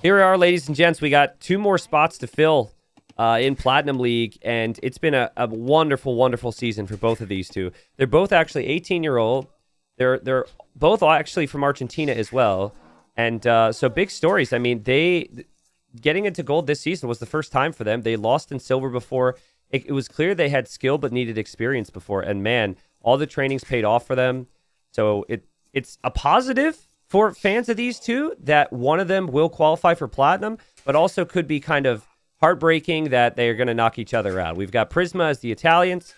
Here we are, ladies and gents. We got 2 more spots to fill in Platinum League, and it's been a wonderful, wonderful season for both of these two. They're both actually 18-year-old. They're both actually from Argentina as well. And so big stories. I mean, getting into gold this season was the first time for them. They lost in silver before. It was clear they had skill but needed experience before. And man, all the trainings paid off for them. So it's a positive for fans of these two that one of them will qualify for platinum, but also could be kind of heartbreaking that they are going to knock each other out. We've got Prisma as the Italians,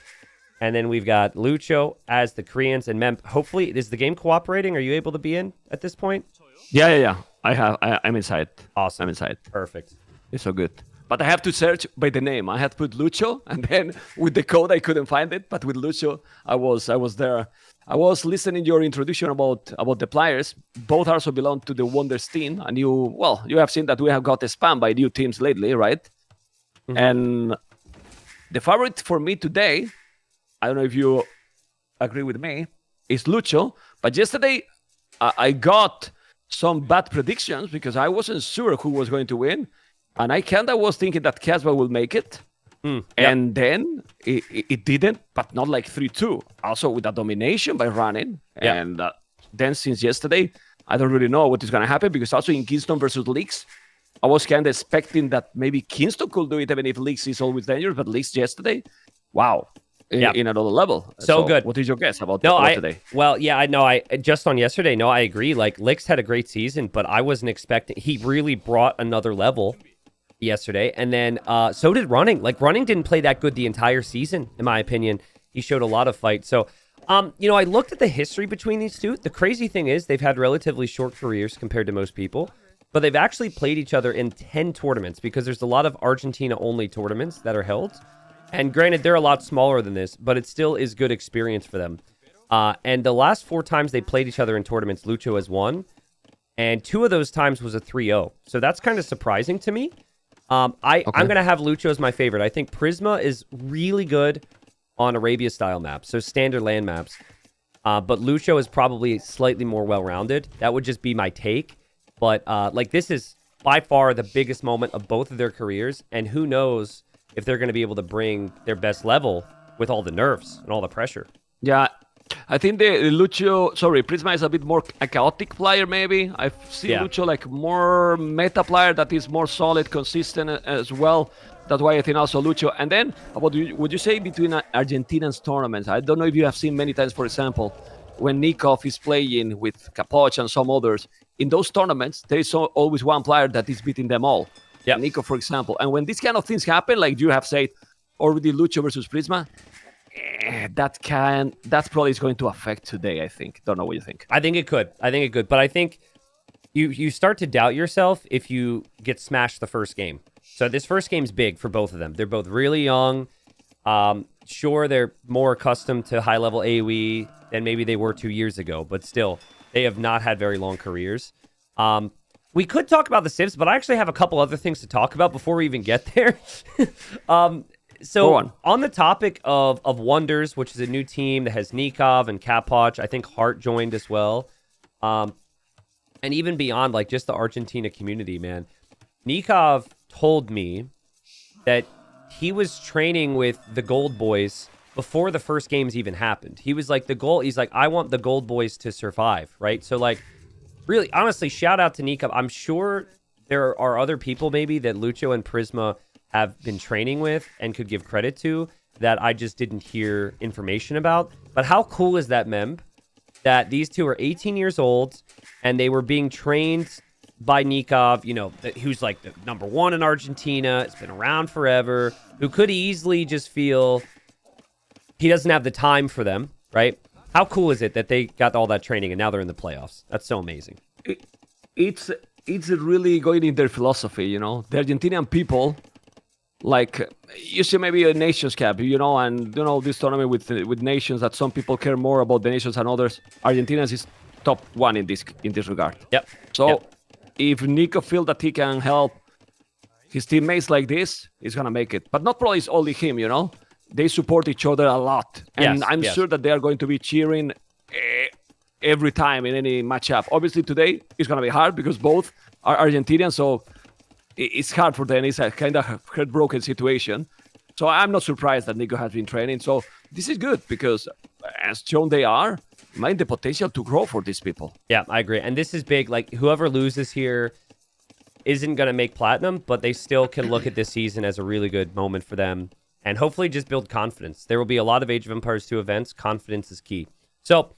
and then we've got Lucho as the Koreans. And Mem, hopefully, is the game cooperating? Are you able to be in at this point? Yeah. I'm inside. Awesome. I'm inside. Perfect. It's so good. But I have to search by the name. I had to put Lucho, and then with the code I couldn't find it. But with Lucho, I was there. I was listening your introduction about the players. Both also belong to the Wonders team, and you have seen that we have got spammed by new teams lately, right? Mm-hmm. And the favorite for me today, I don't know if you agree with me, is Lucho. But yesterday I got some bad predictions because I wasn't sure who was going to win. And I kind of was thinking that Casbah will make it. And then it didn't, but not like 3-2. Also with a domination by running. Yep. And then since yesterday, I don't really know what is going to happen because also in Kingston versus Leaks, I was kind of expecting that maybe Kingston could do it even if Leaks is always dangerous. But Leaks yesterday, wow. In another level. So good. What is your guess about today? Well, yeah, I know. I just on yesterday, no, I agree. Like, Licks had a great season, but I wasn't expecting. He really brought another level yesterday. And then so did Running. Like, Running didn't play that good the entire season, in my opinion. He showed a lot of fight. So, I looked at the history between these two. The crazy thing is they've had relatively short careers compared to most people, but they've actually played each other in 10 tournaments because there's a lot of Argentina-only tournaments that are held. And granted, they're a lot smaller than this, but it still is good experience for them. And the last 4 times they played each other in tournaments, Lucho has won. And 2 of those times was a 3-0. So that's kind of surprising to me. I'm going to have Lucho as my favorite. I think Prisma is really good on Arabia-style maps, so standard land maps. But Lucho is probably slightly more well-rounded. That would just be my take. But this is by far the biggest moment of both of their careers. And who knows if they're going to be able to bring their best level with all the nerfs and all the pressure. Yeah, I think Prisma is a bit more a chaotic player maybe. I've seen Lucho like more meta player that is more solid, consistent as well. That's why I think also Lucho. And then, would you say between Argentina's tournaments, I don't know if you have seen many times, for example, when Nikov is playing with Capoch and some others, in those tournaments, there is always one player that is beating them all. Yeah, Nico, for example. And when these kind of things happen, like you have said, already Lucho versus Prisma, that probably is going to affect today, I think. Don't know what you think. I think it could. But I think you start to doubt yourself if you get smashed the first game. So this first game's big for both of them. They're both really young. Sure, they're more accustomed to high-level AoE than maybe they were 2 years ago, but still, they have not had very long careers. We could talk about the Civs, but I actually have a couple other things to talk about before we even get there. So on the topic of Wonders, which is a new team that has Nikov and Capoch, I think Hart joined as well. And even beyond, like, just the Argentina community, man. Nikov told me that he was training with the Gold Boys before the first games even happened. He was like, he's like, I want the Gold Boys to survive, right? So, like, really, honestly, shout out to Nikov. I'm sure there are other people maybe that Lucho and Prisma have been training with and could give credit to that I just didn't hear information about. But how cool is that, Mem? That these two are 18 years old and they were being trained by Nikov, who's like the number 1 in Argentina. It's been around forever, who could easily just feel he doesn't have the time for them, right? How cool is it that they got all that training and now they're in the playoffs? That's so amazing. It's really going in their philosophy, The Argentinian people, like, you see maybe a Nations Cup, and this tournament with nations that some people care more about the nations than others. Argentina is top 1 in this regard. Yep. So if Nico feels that he can help his teammates like this, he's gonna make it. But not probably it's only him, They support each other a lot, and I'm sure that they are going to be cheering every time in any matchup. Obviously, today is going to be hard because both are Argentinian, so it's hard for them. It's a kind of heartbroken situation. So I'm not surprised that Nico has been training. So this is good because, as shown, they are might the potential to grow for these people. Yeah, I agree. And this is big. Like, whoever loses here isn't going to make platinum, but they still can look at this season as a really good moment for them and hopefully just build confidence. There will be a lot of Age of Empires 2 events. Confidence is key. So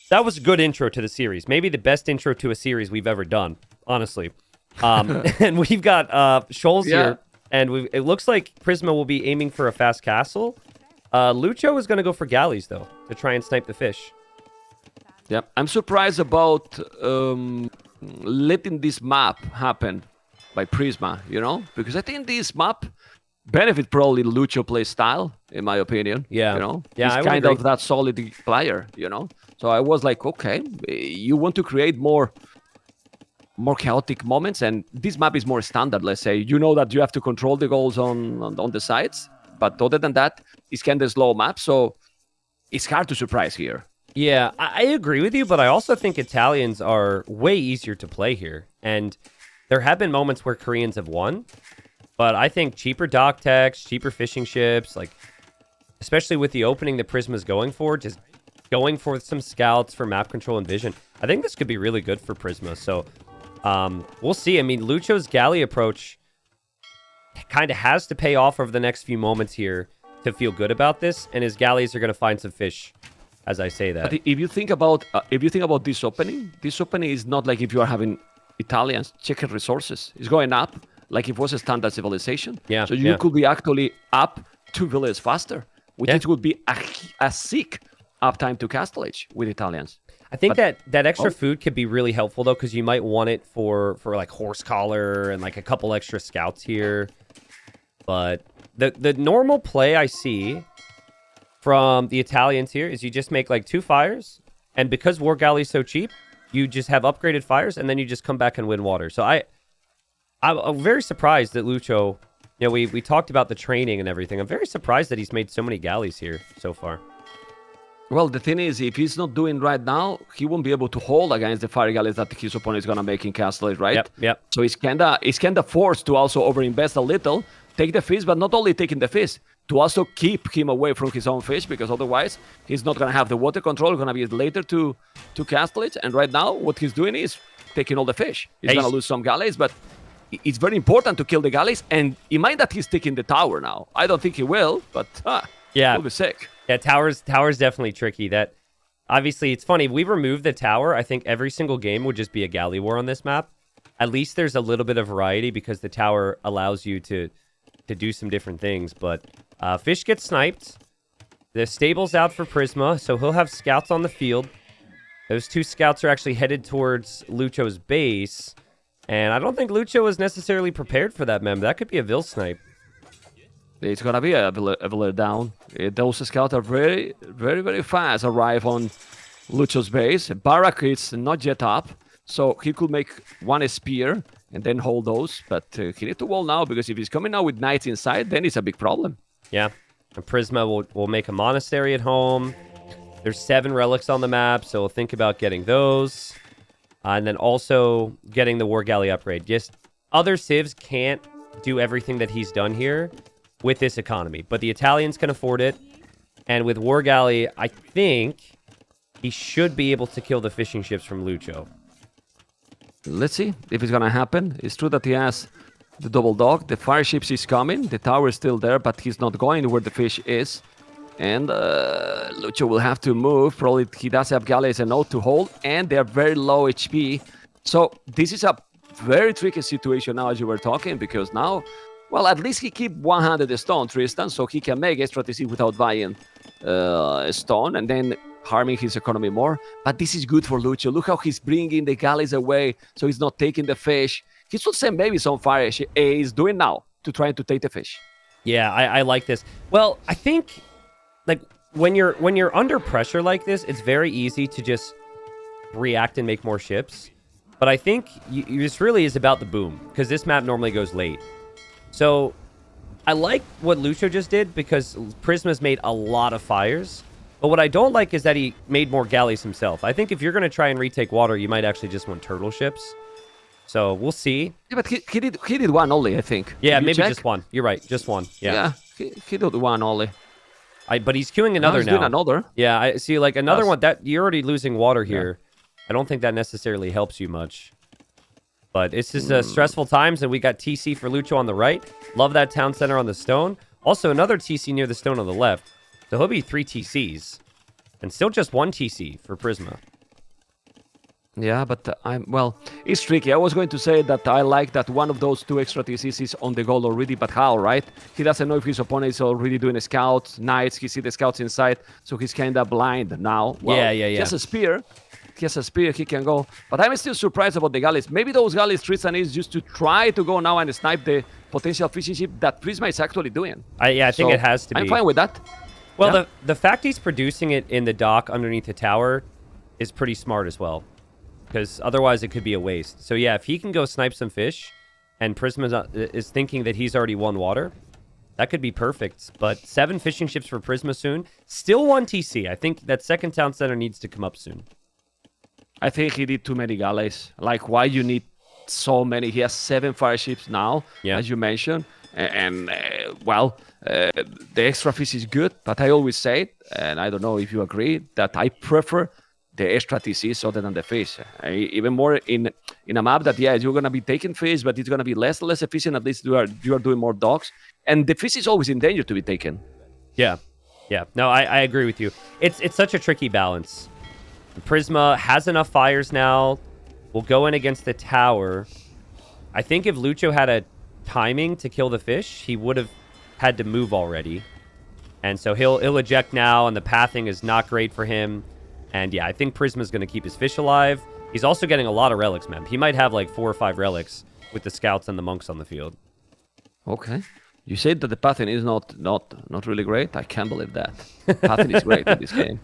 that was a good intro to the series. Maybe the best intro to a series we've ever done, honestly. And we've got Shoals here, and it looks like Prisma will be aiming for a fast castle. Lucho is going to go for galleys, though, to try and snipe the fish. Yeah, I'm surprised about letting this map happen by Prisma, because I think this map benefit probably Lucho play style, in my opinion. Yeah. He's kind of that solid player, So I was like, okay, you want to create more chaotic moments, and this map is more standard, let's say. You know that you have to control the goals on the sides, but other than that, it's kind of slow map, so it's hard to surprise here. Yeah, I agree with you, but I also think Italians are way easier to play here. And there have been moments where Koreans have won, but I think cheaper dock techs, cheaper fishing ships, like especially with the opening that Prisma's going for, just going for some scouts for map control and vision. I think this could be really good for Prisma. So we'll see. I mean, Lucho's galley approach kind of has to pay off over the next few moments here to feel good about this, and his galleys are going to find some fish. As I say that, but if you think about this opening is not like if you are having Italians checking resources. It's going up like if it was a standard civilization. Yeah. So you could be actually up 2 villages faster, which would be a sick uptime to Castle Age with Italians. I think that extra food could be really helpful though, because you might want it for like horse collar and like a couple extra scouts here. But the normal play I see from the Italians here is you just make like 2 fires, and because War Galley is so cheap, you just have upgraded fires, and then you just come back and win water. So I'm very surprised that Lucho, we talked about the training and everything. I'm very surprised that he's made so many galleys here so far. Well, the thing is, if he's not doing right now, he won't be able to hold against the fire galleys that his opponent is gonna make in Castle, right? Yep. So he's kinda forced to also overinvest a little, take the fish, but not only taking the fish, to also keep him away from his own fish, because otherwise he's not gonna have the water control. Gonna be later to Castle it. And right now, what he's doing is taking all the fish. He's gonna lose some galleys, but it's very important to kill the galleys. And in mind that he's taking the tower now. I don't think he will, but he'll be sick. Yeah, tower's definitely tricky. That obviously it's funny. If we remove the tower, I think every single game would just be a galley war on this map. At least there's a little bit of variety because the tower allows you to do some different things. But fish gets sniped. The stable's out for Prisma, so he'll have scouts on the field. Those 2 scouts are actually headed towards Lucho's base. And I don't think Lucho was necessarily prepared for that, mem. That could be a Vil snipe. It's gonna be a village down. Those scouts are very, very, very fast. Arrive on Lucho's base. Barak is not yet up, so he could make 1 spear and then hold those. But he needs to wall now, because if he's coming out with knights inside, then it's a big problem. Yeah, and Prisma will make a monastery at home. There's 7 relics on the map, so we'll think about getting those. And then also getting the War Galley upgrade. Just other civs can't do everything that he's done here with this economy, but the Italians can afford it. And with War Galley, I think he should be able to kill the fishing ships from Lucho. Let's see if it's gonna happen. It's true that he has the double dock. The fire ships is coming. The tower is still there, but he's not going where the fish is. And Lucho will have to move. Probably he does have galleys and note to hold, and they're very low HP. So this is a very tricky situation now, as you were talking, because now, well, at least he keep 100 stone, Tristan, so he can make extra TC without buying stone and then harming his economy more. But this is good for Lucho. Look how he's bringing the galleys away, so he's not taking the fish. He should send maybe some fire he's doing now to try to take the fish. Yeah, I like this. Well, I think like when you're under pressure like this, it's very easy to just react and make more ships. But I think this really is about the boom, because this map normally goes late. So I like what Lucho just did, because Prisma's made a lot of fires. But what I don't like is that he made more galleys himself. I think if you're going to try and retake water, you might actually just want turtle ships. So we'll see. Yeah, but he did one only, I think. Yeah, Did you maybe check? just one. You're right, just one. Yeah. Yeah, he did one only. But he's queuing another he's now. doing another. Yeah, I see. Like another Yes. one that you're already losing water here. I don't think that necessarily helps you much. But it's just stressful times, and we got TC for Lucho on the right. Love that town center on the stone. Also, another TC near the stone on the left. So he'll be 3 TCs. And still just 1 TC for Prisma. Yeah, but it's tricky. I was going to say that I like that one of those 2 extra TCs is on the goal already, but how, right? He doesn't know if his opponent is already doing a scout, knights, he sees the scouts inside, so he's kind of blind now. Well, Yeah. He has a spear. He can go. But I'm still surprised about the galleys. Maybe those galleys Tristan is just to try to go now and snipe the potential fishing ship that Prisma is actually doing. I think it has to be. I'm fine with that. Well, Yeah. the fact he's producing it in the dock underneath the tower is pretty smart as well. Because otherwise it could be a waste. So yeah, if he can go snipe some fish and Prisma is thinking that he's already won water, that could be perfect. But 7 fishing ships for Prisma soon. Still 1 TC. I think that second town center needs to come up soon. I think he did too many galleys. Like, why you need so many? He has 7 fire ships now, as you mentioned. And the extra fish is good, but I always say, and I don't know if you agree, that I prefer the extra TCs other than the fish. Even more in a map that, you're going to be taking fish, but it's going to be less efficient. At least you are doing more docks. And the fish is always in danger to be taken. Yeah. No, I agree with you. It's such a tricky balance. Prisma has enough fires now. We'll go in against the tower. I think if Lucho had a timing to kill the fish, he would have had to move already. And so he'll eject now, and the pathing is not great for him. And yeah, I think Prisma's going to keep his fish alive. He's also getting a lot of relics, man. He might have like 4 or 5 relics with the scouts and the monks on the field. Okay. You said that the pathing is not really great. I can't believe that. Pathing is great in this game.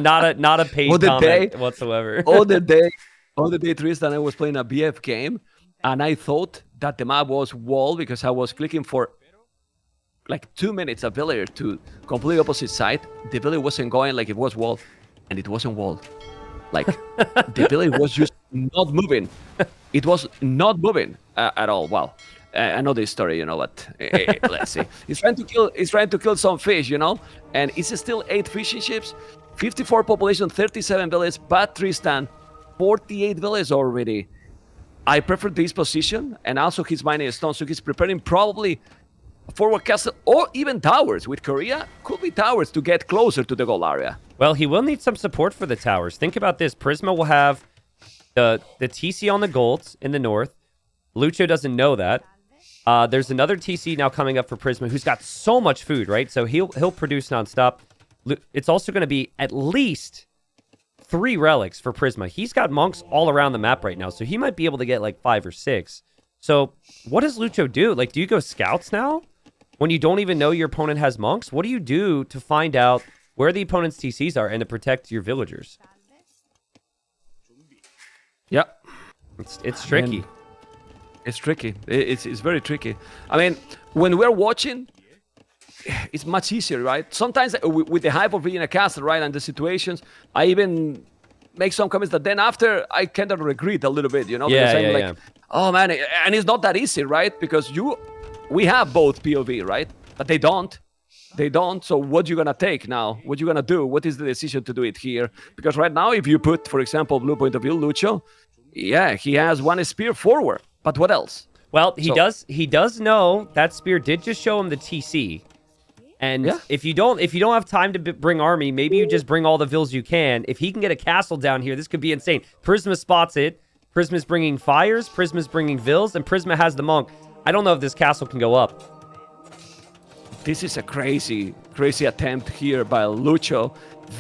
not a paid comment whatsoever. all the day, Tristan, I was playing a BF game, and I thought that the map was wall because I was clicking for like 2 minutes a villager to complete opposite side. The villager wasn't going like it was wall, and it wasn't wall. Like the villager was just not moving. It was not moving at all. Wow. I know this story, but let's see. He's trying to kill some fish, and it's still 8 fishing ships, 54 population, 37 villages, but Tristan, 48 villages already. I prefer this position, and also he's mining stone, so he's preparing probably a forward castle or even towers. With Korea, could be towers to get closer to the goal area. Well, he will need some support for the towers. Think about this. Prisma will have the TC on the golds in the north. Lucho doesn't know that. There's another TC now coming up for Prisma who's got so much food, right? So he'll produce nonstop. It's also going to be at least 3 relics for Prisma. He's got monks all around the map right now, so he might be able to get like 5 or 6. So what does Lucho do? Like, do you go scouts now? When you don't even know your opponent has monks? What do you do to find out where the opponent's TCs are and to protect your villagers? Yeah. It's tricky. It's tricky. It's very tricky. I mean, when we're watching, it's much easier, right? Sometimes with the hype of being a caster, right, and the situations, I even make some comments that then after I kind of regret a little bit, because I'm like, oh man, and it's not that easy, right? Because we have both POV, right? But they don't. So what you gonna take now? What you gonna do? What is the decision to do it here? Because right now, if you put, for example, blue point of view, Lucho, he has 1 spear forward. But what else? Well, he does know that spear did just show him the TC. And if you don't have time to bring army, maybe you just bring all the vills you can. If he can get a castle down here, this could be insane. Prisma spots it. Prisma's bringing fires. Prisma's bringing vills. And Prisma has the monk. I don't know if this castle can go up. This is a crazy attempt here by Lucho.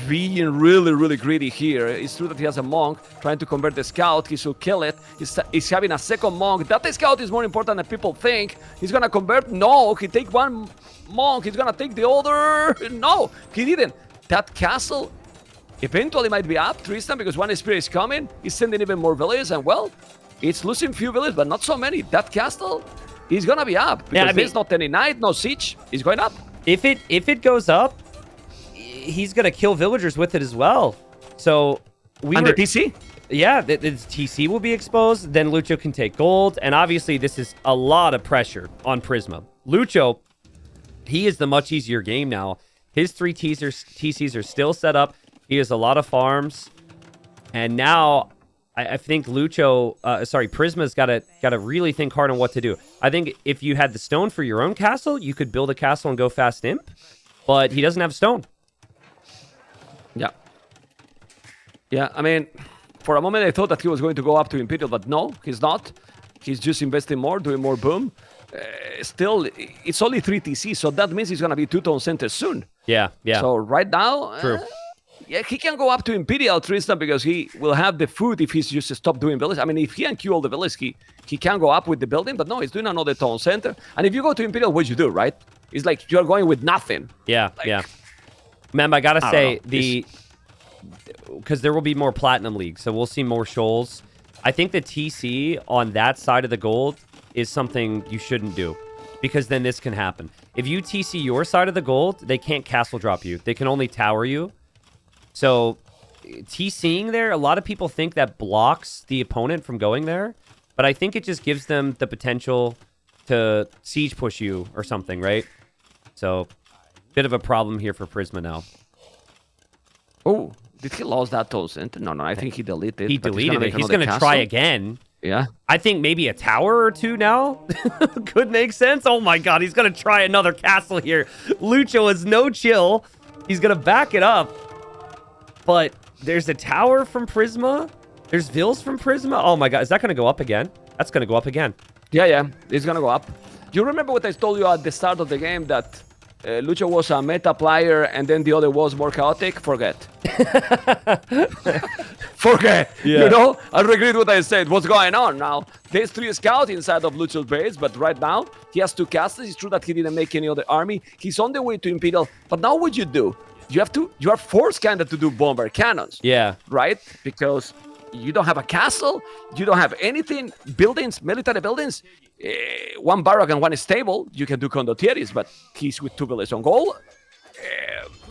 Being really, really greedy here. It's true that he has a monk trying to convert the scout. He should kill it. He's having a second monk. That scout is more important than people think. He's gonna convert. No, he take 1 monk. He's gonna take the other. No, he didn't. That castle eventually might be up, Tristan, because 1 spear is coming. He's sending even more villages, and well, it's losing few villages, but not so many. That castle is gonna be up because there's not any knight, no siege. It's going up. If it goes up, he's gonna kill villagers with it as well. So the TC? Yeah, this TC will be exposed. Then Lucho can take gold. And obviously, this is a lot of pressure on Prisma. Lucho, he is the much easier game now. His 3 TCs are still set up. He has a lot of farms. And now, I think Prisma's got to really think hard on what to do. I think if you had the stone for your own castle, you could build a castle and go fast imp. But he doesn't have stone. Yeah. Yeah, I mean, for a moment I thought that he was going to go up to Imperial, but no, he's not. He's just investing more, doing more boom. Still, it's only 3 TC, so that means he's going to be 2-tone center soon. Yeah, yeah. So right now, True. Yeah, he can go up to Imperial, Tristan, because he will have the food if he's just stop doing villas. I mean, if he can queue all the villas, he can go up with the building, but no, he's doing another tone center. And if you go to Imperial, what you do, right? It's like you're going with nothing. Yeah, like, yeah. Mem, I gotta say, know. because there will be more Platinum League, so we'll see more shoals. I think the TC on that side of the gold is something you shouldn't do, because then this can happen. If you TC your side of the gold, they can't castle drop you. They can only tower you. So TCing there, a lot of people think that blocks the opponent from going there, but I think it just gives them the potential to siege push you or something, right? So, bit of a problem here for Prisma now. Oh, did he lose that tone center? No, I think he deleted it. He deleted it. He's going to try again. Yeah. I think maybe a tower or two now could make sense. Oh my god, he's going to try another castle here. Lucho has no chill. He's going to back it up. But there's a tower from Prisma. There's Vils from Prisma. Oh my god, is that going to go up again? That's going to go up again. Yeah, it's going to go up. Do you remember what I told you at the start of the game, that Lucho was a meta player and then the other was more chaotic? Forget. Forget. Yeah. You know, I regret what I said. What's going on now? There's 3 scouts inside of Lucho's base, but right now he has 2 castles. It's true that he didn't make any other army. He's on the way to Imperial. But now what you do? You are forced kind of to do bomber cannons. Yeah. Right? Because you don't have a castle. You don't have anything. Buildings, military buildings. 1 barrack and 1 stable. You can do condottieries, but he's with 2 villages on goal.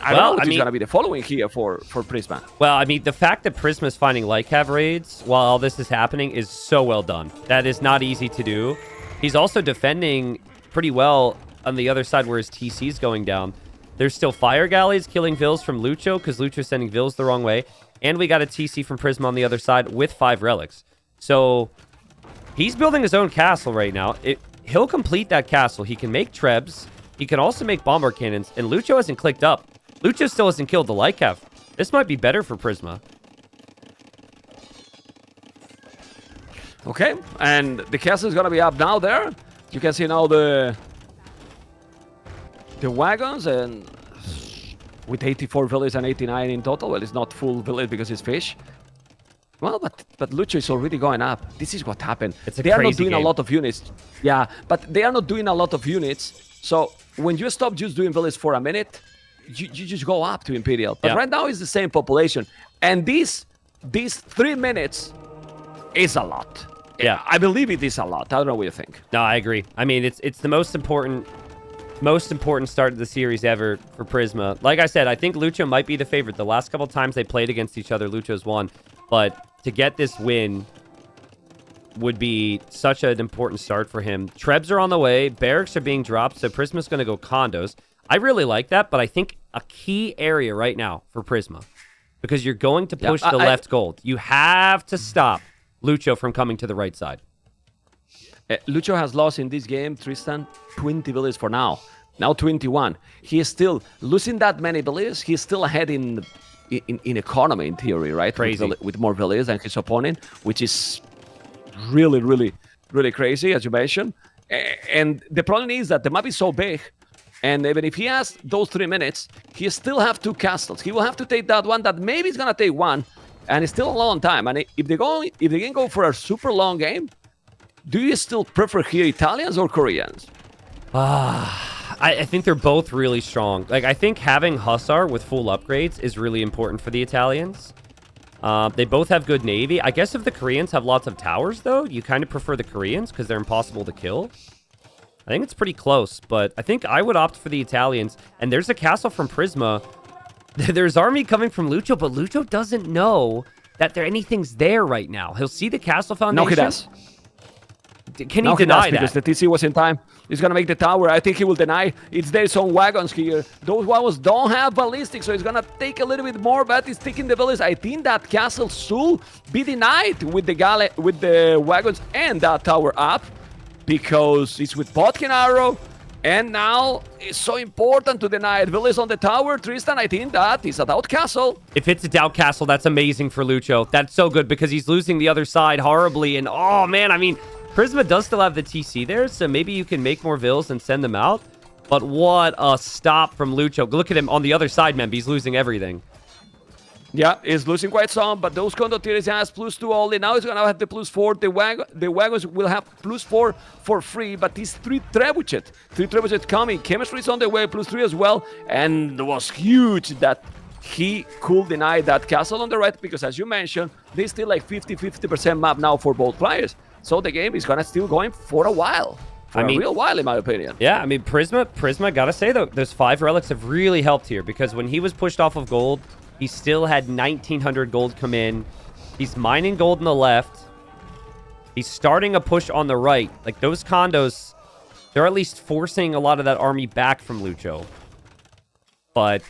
I don't know what is going to be the following here for Prisma. Well, I mean, the fact that Prisma's finding Lycav raids while all this is happening is so well done. That is not easy to do. He's also defending pretty well on the other side where his TC's going down. There's still fire galleys killing Vils from Lucho because Lucho's sending Vils the wrong way. And we got a TC from Prisma on the other side with 5 relics. So he's building his own castle right now. He'll complete that castle. He can make trebs. He can also make bomber cannons. And Lucho hasn't clicked up. Lucho still hasn't killed the Lycav. This might be better for Prisma. Okay, and the castle is going to be up now there. You can see now the wagons, and with 84 villages and 89 in total. Well, it's not full village because it's fish. Well, but Lucho is already going up. This is what happened. They are not doing a lot of units. Yeah, but they are not doing a lot of units. So when you stop just doing villages for a minute, you just go up to Imperial. But right now it's the same population. And these 3 minutes is a lot. Yeah, I believe it is a lot. I don't know what you think. No, I agree. I mean, it's the most important start of the series ever for Prisma. Like I said, I think Lucho might be the favorite. The last couple times they played against each other, Lucho's won. But to get this win would be such an important start for him. Trebs are on the way. Barracks are being dropped, so Prisma's going to go condos. I really like that, but I think a key area right now for Prisma, because you're going to push the left gold. You have to stop Lucho from coming to the right side. Lucho has lost in this game, Tristan, 20 villages for now. Now 21. He is still losing that many villages. He's still ahead in economy, in theory, right? Crazy. With more villages than his opponent, which is really, really, really crazy, as you mentioned. And the problem is that the map is so big, and even if he has those 3 minutes, he still have 2 castles. He will have to take that one that maybe is going to take 1, and it's still a long time. And if they can go for a super long game, do you still prefer here Italians or Koreans? I think they're both really strong. Like, I think having Hussar with full upgrades is really important for the Italians. They both have good navy. I guess if the Koreans have lots of towers, though, you kind of prefer the Koreans because they're impossible to kill. I think it's pretty close, but I think I would opt for the Italians. And there's a castle from Prisma. There's army coming from Lucho, but Lucho doesn't know that there anything's there right now. He'll see the castle No, foundation. he does. Can he No, deny does, because that? the TC was in time. He's gonna make the tower. I think he will deny. It's there some wagons here. Those wagons don't have ballistic, so it's gonna take a little bit more. But he's taking the village. I think that castle should be denied with the wagons and that tower up, because it's with Potkin arrow. And now it's so important to deny it. Village on the tower, Tristan. I think that is a doubt castle. If it's a doubt castle, that's amazing for Lucho. That's so good because he's losing the other side horribly. And oh man, I mean, Prisma does still have the TC there, so maybe you can make more vills and send them out. But what a stop from Lucho. Look at him on the other side, Memb. He's losing everything. Yeah, he's losing quite some, but those condottieri has +2 only. Now he's gonna have the +4. The wagons will have +4 for free, but these 3 trebuchet coming. Chemistry is on the way, +3 as well, and it was huge that he could deny that castle on the right, because as you mentioned, there's still like 50% map now for both players. So the game is gonna still going for a while. For a real while, in my opinion. Yeah, I mean, Prisma, gotta say, though, those 5 relics have really helped here, because when he was pushed off of gold, he still had 1,900 gold come in. He's mining gold on the left. He's starting a push on the right. Like, those condos, they're at least forcing a lot of that army back from Lucho. But...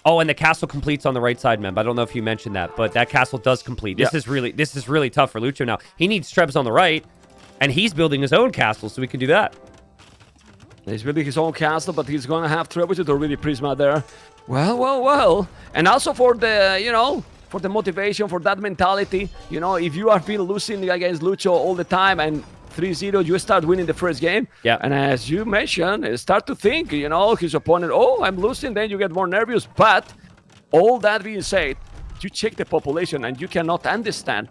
oh, and the castle completes on the right side, Memb. I don't know if you mentioned that, but that castle does complete. This is really tough for Lucho now. He needs Trebs on the right, and he's building his own castle, so we can do that. He's building his own castle, but he's gonna have trebuchet already Prisma there. Well. And also for the, for the motivation, for that mentality, if you have been losing against Lucho all the time and 3-0, you start winning the first game. Yeah. And as you mentioned, start to think, his opponent, oh, I'm losing, then you get more nervous. But all that being said, you check the population and you cannot understand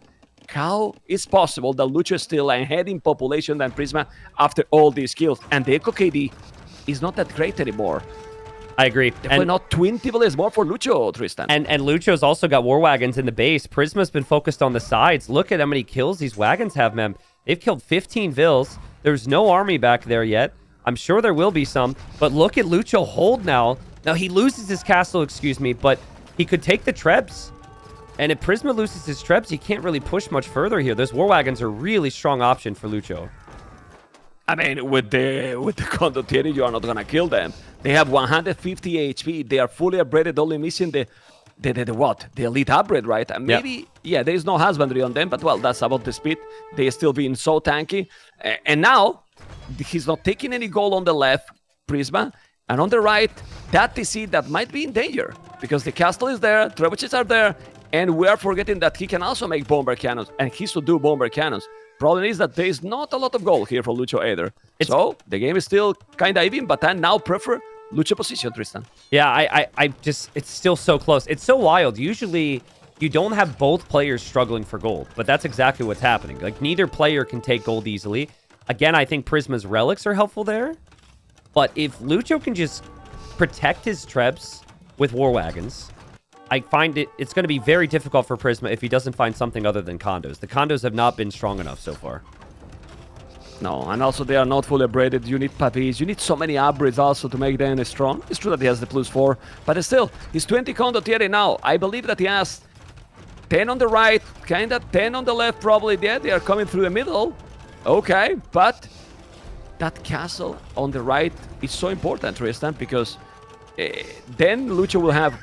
how it's possible that Lucho is still ahead in population than Prisma after all these kills. And the Eco KD is not that great anymore. I agree. And not 20 villas more for Lucho, Tristan. And Lucho's also got war wagons in the base. Prisma's been focused on the sides. Look at how many kills these wagons have, Mem. They've killed 15 vills. There's no army back there yet. I'm sure there will be some. But look at Lucho hold now. Now, he loses his castle, but he could take the Trebs. And if Prisma loses his Trebs, he can't really push much further here. Those war wagons are a really strong option for Lucho. I mean, with the condottieri, you are not gonna kill them. They have 150 HP. They are fully upgraded, only missing the elite upgrade, right? And maybe, there is no husbandry on them, but well, that's about the speed. They are still being so tanky. And now, he's not taking any goal on the left, Prisma, and on the right, that TC that might be in danger, because the castle is there, trebuchets are there, and we are forgetting that he can also make bomber cannons, and he should do bomber cannons. Problem is that there is not a lot of gold here for Lucho either. So the game is still kind of even, but I now prefer Lucho position, Tristan. Yeah, I just, it's still so close. It's so wild. Usually, you don't have both players struggling for gold, but that's exactly what's happening. Like, neither player can take gold easily. Again, I think Prisma's relics are helpful there. But if Lucho can just protect his Trebs with war wagons, I find it's going to be very difficult for Prisma if he doesn't find something other than condos. The condos have not been strong enough so far. No, and also they are not fully upgraded. You need pavis. You need so many upgrades also to make them strong. It's true that he has the +4, but still, he's 20 condottieri now. I believe that he has 10 on the right, kind of 10 on the left probably. Yeah, they are coming through the middle. Okay, but that castle on the right is so important, Tristan, because then Lucho will have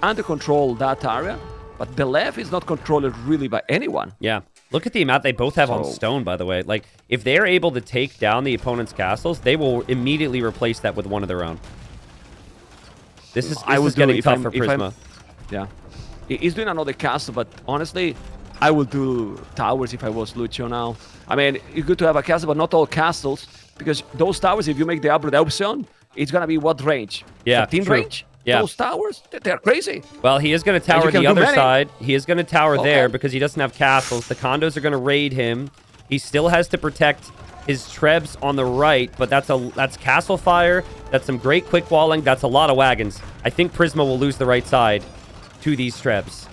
under control that area, but the left is not controlled really by anyone. Yeah. Look at the amount they both have on stone, by the way. Like, if they're able to take down the opponent's castles, they will immediately replace that with one of their own. This is getting tough for Prisma. Yeah. He's doing another castle, but honestly, I would do towers if I was Lucho now. I mean, it's good to have a castle, but not all castles, because those towers, if you make the upgrade option, it's going to be what range? Yeah, 15 true. range? Yeah. Those towers, they're crazy. Well, he is going to tower the other side. He is going to tower there because he doesn't have castles. The condos are going to raid him. He still has to protect his Trebs on the right, but that's castle fire. That's some great quick walling. That's a lot of wagons. I think Prisma will lose the right side to these Trebs.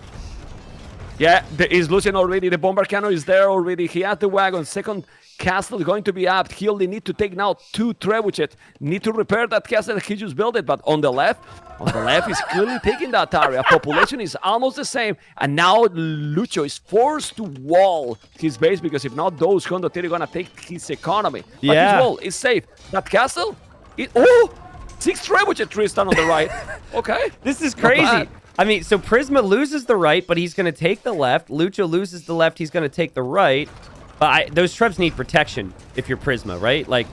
Yeah, he's losing already. The bomber cannon is there already. He has the wagon. Second castle is going to be up. He only need to take now 2 trebuchets. Need to repair that castle. He just built it, but on the left is clearly taking that area. Population is almost the same, and now Lucho is forced to wall his base because if not, those condottieri are gonna take his economy. But his wall is safe. That castle, 6 trebuchet Tristan on the right. Okay, this is crazy. I mean, so Prisma loses the right, but he's going to take the left. Lucho loses the left. He's going to take the right. But those Trebs need protection if you're Prisma, right? Like,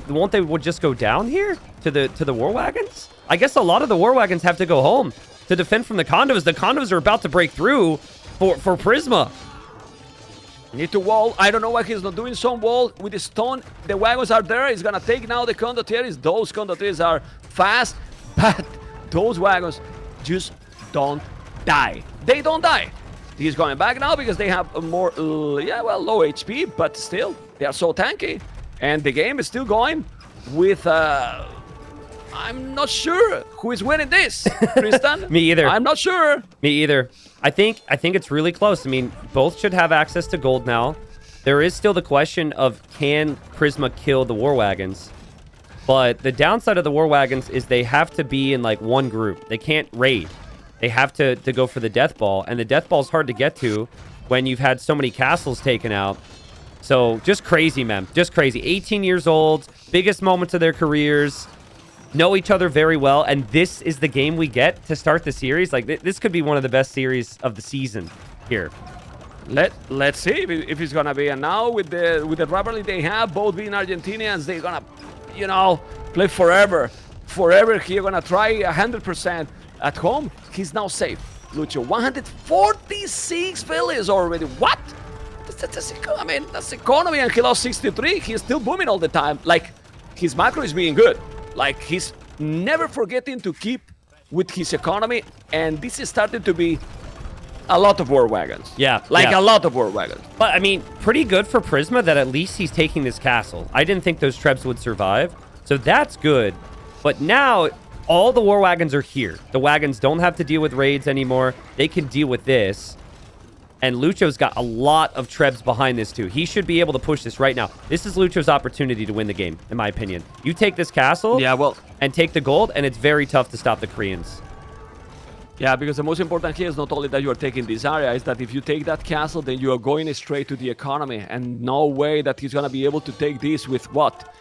won't they just go down here to the war wagons? I guess a lot of the war wagons have to go home to defend from the condos. The condos are about to break through for Prisma. Need to wall. I don't know why he's not doing some wall with the stone. The wagons are there. He's gonna take now the condottieris. Those condottieris are fast, but those wagons just don't die. They don't die. He's going back now because they have a more, low HP, but still, they are so tanky. And the game is still going with, I'm not sure who is winning this, Tristan. Me either. I'm not sure. Me either. I think it's really close. I mean, both should have access to gold now. There is still the question of can Prisma kill the war wagons? But the downside of the war wagons is they have to be in like one group. They can't raid. They have to go for the death ball, and the death ball is hard to get to when you've had so many castles taken out. So just crazy, man. Just crazy. 18 years old, biggest moments of their careers, know each other very well, and this is the game we get to start the series. Like, this could be one of the best series of the season here. Let's see if it's gonna be. And now with the rivalry they have, both being Argentinians, they're gonna, play forever. Forever here, gonna try 100%. At home, he's now safe. Lucho, 146 villas already. What? I mean, that's economy, and he lost 63. He's still booming all the time. Like, his macro is being good. Like, he's never forgetting to keep with his economy, and this is starting to be a lot of war wagons. Yeah. A lot of war wagons. But, I mean, pretty good for Prisma that at least he's taking this castle. I didn't think those Trebs would survive, so that's good. But now, all the war wagons are here. The wagons don't have to deal with raids anymore. They can deal with this. And Lucho's got a lot of Trebs behind this, too. He should be able to push this right now. This is Lucho's opportunity to win the game, in my opinion. You take this castle and take the gold, and it's very tough to stop the Koreans. Yeah, because the most important here is not only that you are taking this area, is that if you take that castle, then you are going straight to the economy. And no way that he's going to be able to take this with what?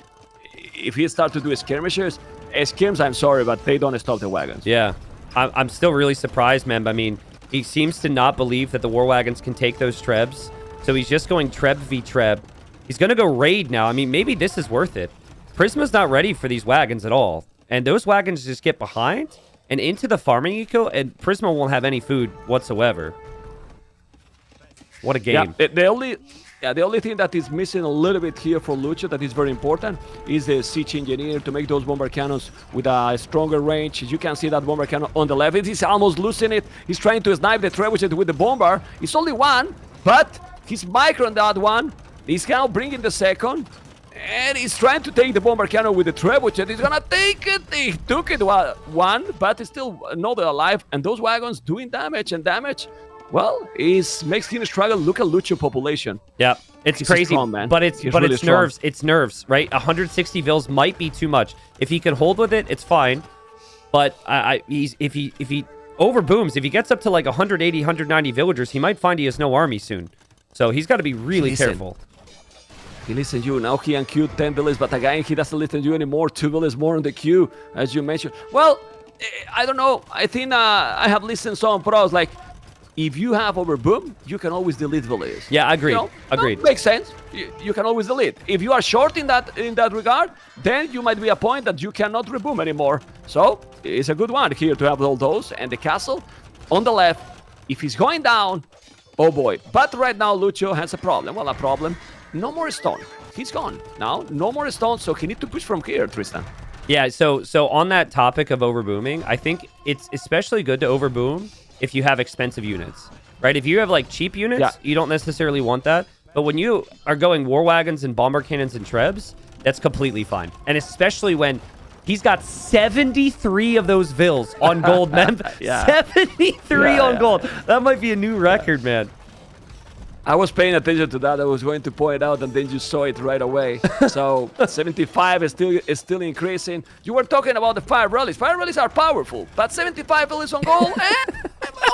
If he starts to do skirmishes, skims, I'm sorry, but they don't stop the wagons. Yeah. I'm still really surprised, man. I mean, he seems to not believe that the war wagons can take those Trebs. So he's just going Treb v Treb. He's going to go raid now. I mean, maybe this is worth it. Prisma's not ready for these wagons at all. And those wagons just get behind and into the farming eco, and Prisma won't have any food whatsoever. What a game. Yeah, the only thing that is missing a little bit here for Lucho that is very important is the siege engineer to make those bomber cannons with a stronger range. You can see that bomber cannon on the left. He's almost losing it. He's trying to snipe the trebuchet with the bomber. It's only one, but he's micro on that one. He's now bringing the second, and he's trying to take the bomber cannon with the trebuchet. He's gonna take it. He took it one, but it's still another alive. And those wagons doing damage and damage. Well, it makes him struggle. Look at Lucho population. Yeah, it's crazy, strong, man. But it's really nerves. strong. It's nerves, right? 160 vills might be too much. If he can hold with it, it's fine. But if he overbooms, if he gets up to like 180, 190 villagers, he might find he has no army soon. So he's got to be really careful. He listens to you. Now he unqueued 10 villas, but again, he doesn't listen to you anymore. 2 villas more on the queue, as you mentioned. Well, I don't know. I think I have listened to some pros like, if you have overboom, you can always delete villages. Yeah, agreed. Agreed. Makes sense. You can always delete. If you are short in that regard, then you might be a point that you cannot reboom anymore. So it's a good one here to have all those. And the castle on the left, if he's going down, oh boy. But right now, Lucho has a problem. Well, a problem. No more stone. He's gone. Now, no more stone, so he needs to push from here, Tristan. Yeah, so on that topic of overbooming, I think it's especially good to overboom if you have expensive units, right? If you have like cheap units, you don't necessarily want that. But when you are going war wagons and bomber cannons and Trebs, that's completely fine. And especially when he's got 73 of those vills on gold, man. 73 on gold. That might be a new record, man. I was paying attention to that. I was going to point out, and then you saw it right away. So 75 is still increasing. You were talking about the fire rallies. Fire rallies are powerful, but 75 rallies on goal,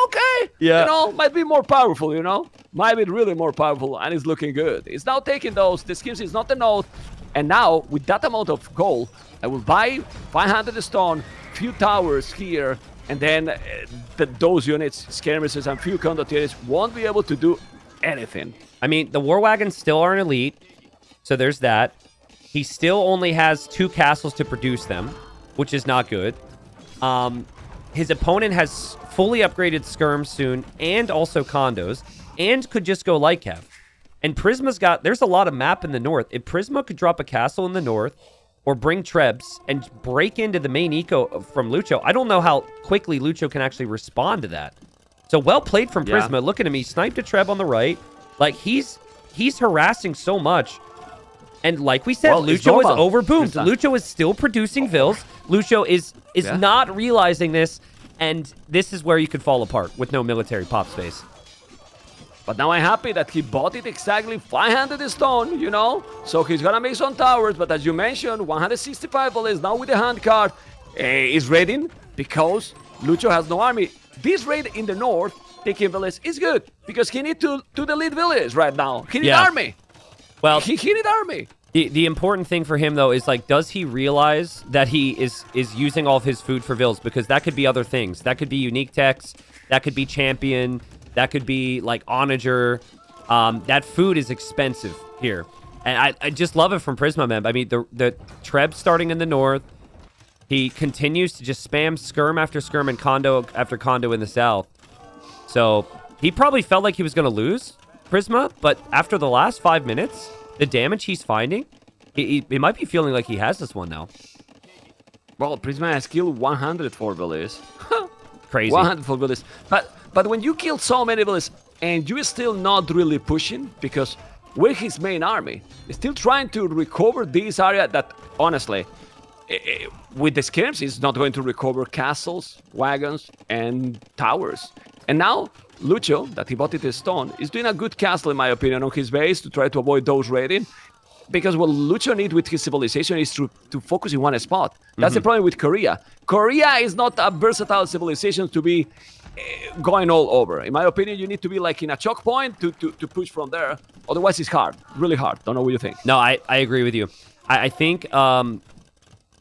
okay. Yeah. You know, might be more powerful. You know, might be really more powerful, and it's looking good. It's now taking those. The skirmishes is not the note, and now with that amount of gold, I will buy 500 stone, few towers here, and then those units, skirmishes and few condottieri, won't be able to do anything. I mean, the war wagons still aren't elite, so there's that. He still only has 2 castles to produce them, which is not good. His opponent has fully upgraded skirms soon, and also condos, and could just go light cav. And Prisma's there's a lot of map in the north. If Prisma could drop a castle in the north, or bring Trebs, and break into the main eco from Lucho, I don't know how quickly Lucho can actually respond to that. So well played from Prisma. Yeah. Look at him. He sniped a Treb on the right. Like, he's harassing so much. And like we said, Lucho is overboomed. Lucho is still producing vills. Lucho is not realizing this. And this is where you could fall apart with no military pop space. But now I'm happy that he bought it exactly 500 stone, you know? So he's gonna make some towers. But as you mentioned, 165 is now with the hand card. Is raiding because Lucho has no army. This raid in the north, taking village, is good because he need to the lead village right now. He need army. Well, he need army. The important thing for him, though, is, like, does he realize that he is using all of his food for vills? Because that could be other things. That could be unique techs. That could be champion. That could be, like, onager. That food is expensive here. And I just love it from Prisma, man. I mean, the Treb starting in the north. He continues to just spam skirm after skirm and condo after condo in the south. So he probably felt like he was going to lose, Prisma, but after the last 5 minutes, the damage he's finding, he might be feeling like he has this one now. Well, Prisma has killed 104 villages. Crazy. 104 villages. But when you kill so many villages and you're still not really pushing, because we're his main army, still trying to recover this area that, honestly, with the skirms, he's not going to recover castles, wagons, and towers. And now, Lucho, that he bought it in stone, is doing a good castle, in my opinion, on his base to try to avoid those raiding. Because what Lucho needs with his civilization is to focus in one spot. That's the problem with Korea. Korea is not a versatile civilization to be going all over. In my opinion, you need to be like in a choke point to push from there. Otherwise, it's hard, really hard. Don't know what you think. No, I agree with you. I think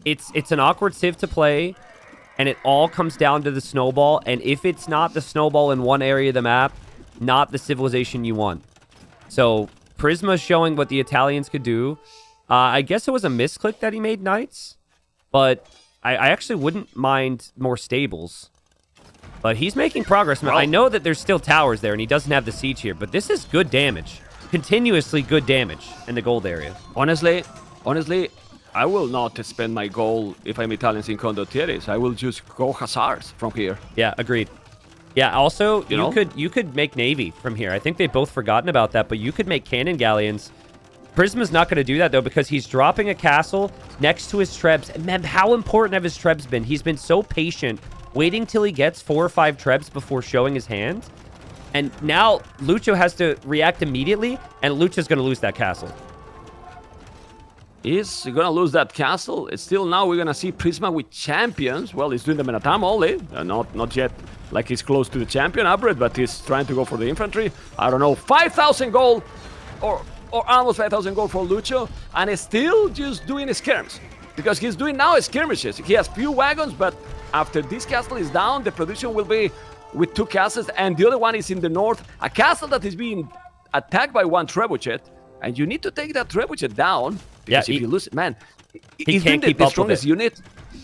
it's an awkward civ to play, and it all comes down to the snowball. And if it's not the snowball in one area of the map, not the civilization you want. So Prisma showing what the Italians could do. I guess it was a misclick that he made knights, but I actually wouldn't mind more stables. But he's making progress. I know that there's still towers there, and he doesn't have the siege here, but this is good damage. Continuously good damage in the gold area. Honestly, I will not spend my gold if I'm Italians in condottieris. I will just go hussars from here. Yeah, agreed. Yeah, also, you could make navy from here. I think they've both forgotten about that, but you could make cannon galleons. Prisma's not going to do that, though, because he's dropping a castle next to his trebs. And man, how important have his trebs been? He's been so patient, waiting till he gets 4 or 5 trebs before showing his hand. And now Lucho has to react immediately, and Lucho's going to lose that castle. He's going to lose that castle. It's still now we're going to see Prisma with champions. Well, he's doing the Menatam only. Not yet like he's close to the champion upgrade, but he's trying to go for the infantry. I don't know, 5,000 gold or almost 5,000 gold for Lucho. And he's still just doing skirms. Because he's doing now skirmishes. He has few wagons, but after this castle is down, the production will be with 2 castles. And the other one is in the north. A castle that is being attacked by 1 trebuchet. And you need to take that trebuchet down. Because if you lose it, man, he's been the strongest unit.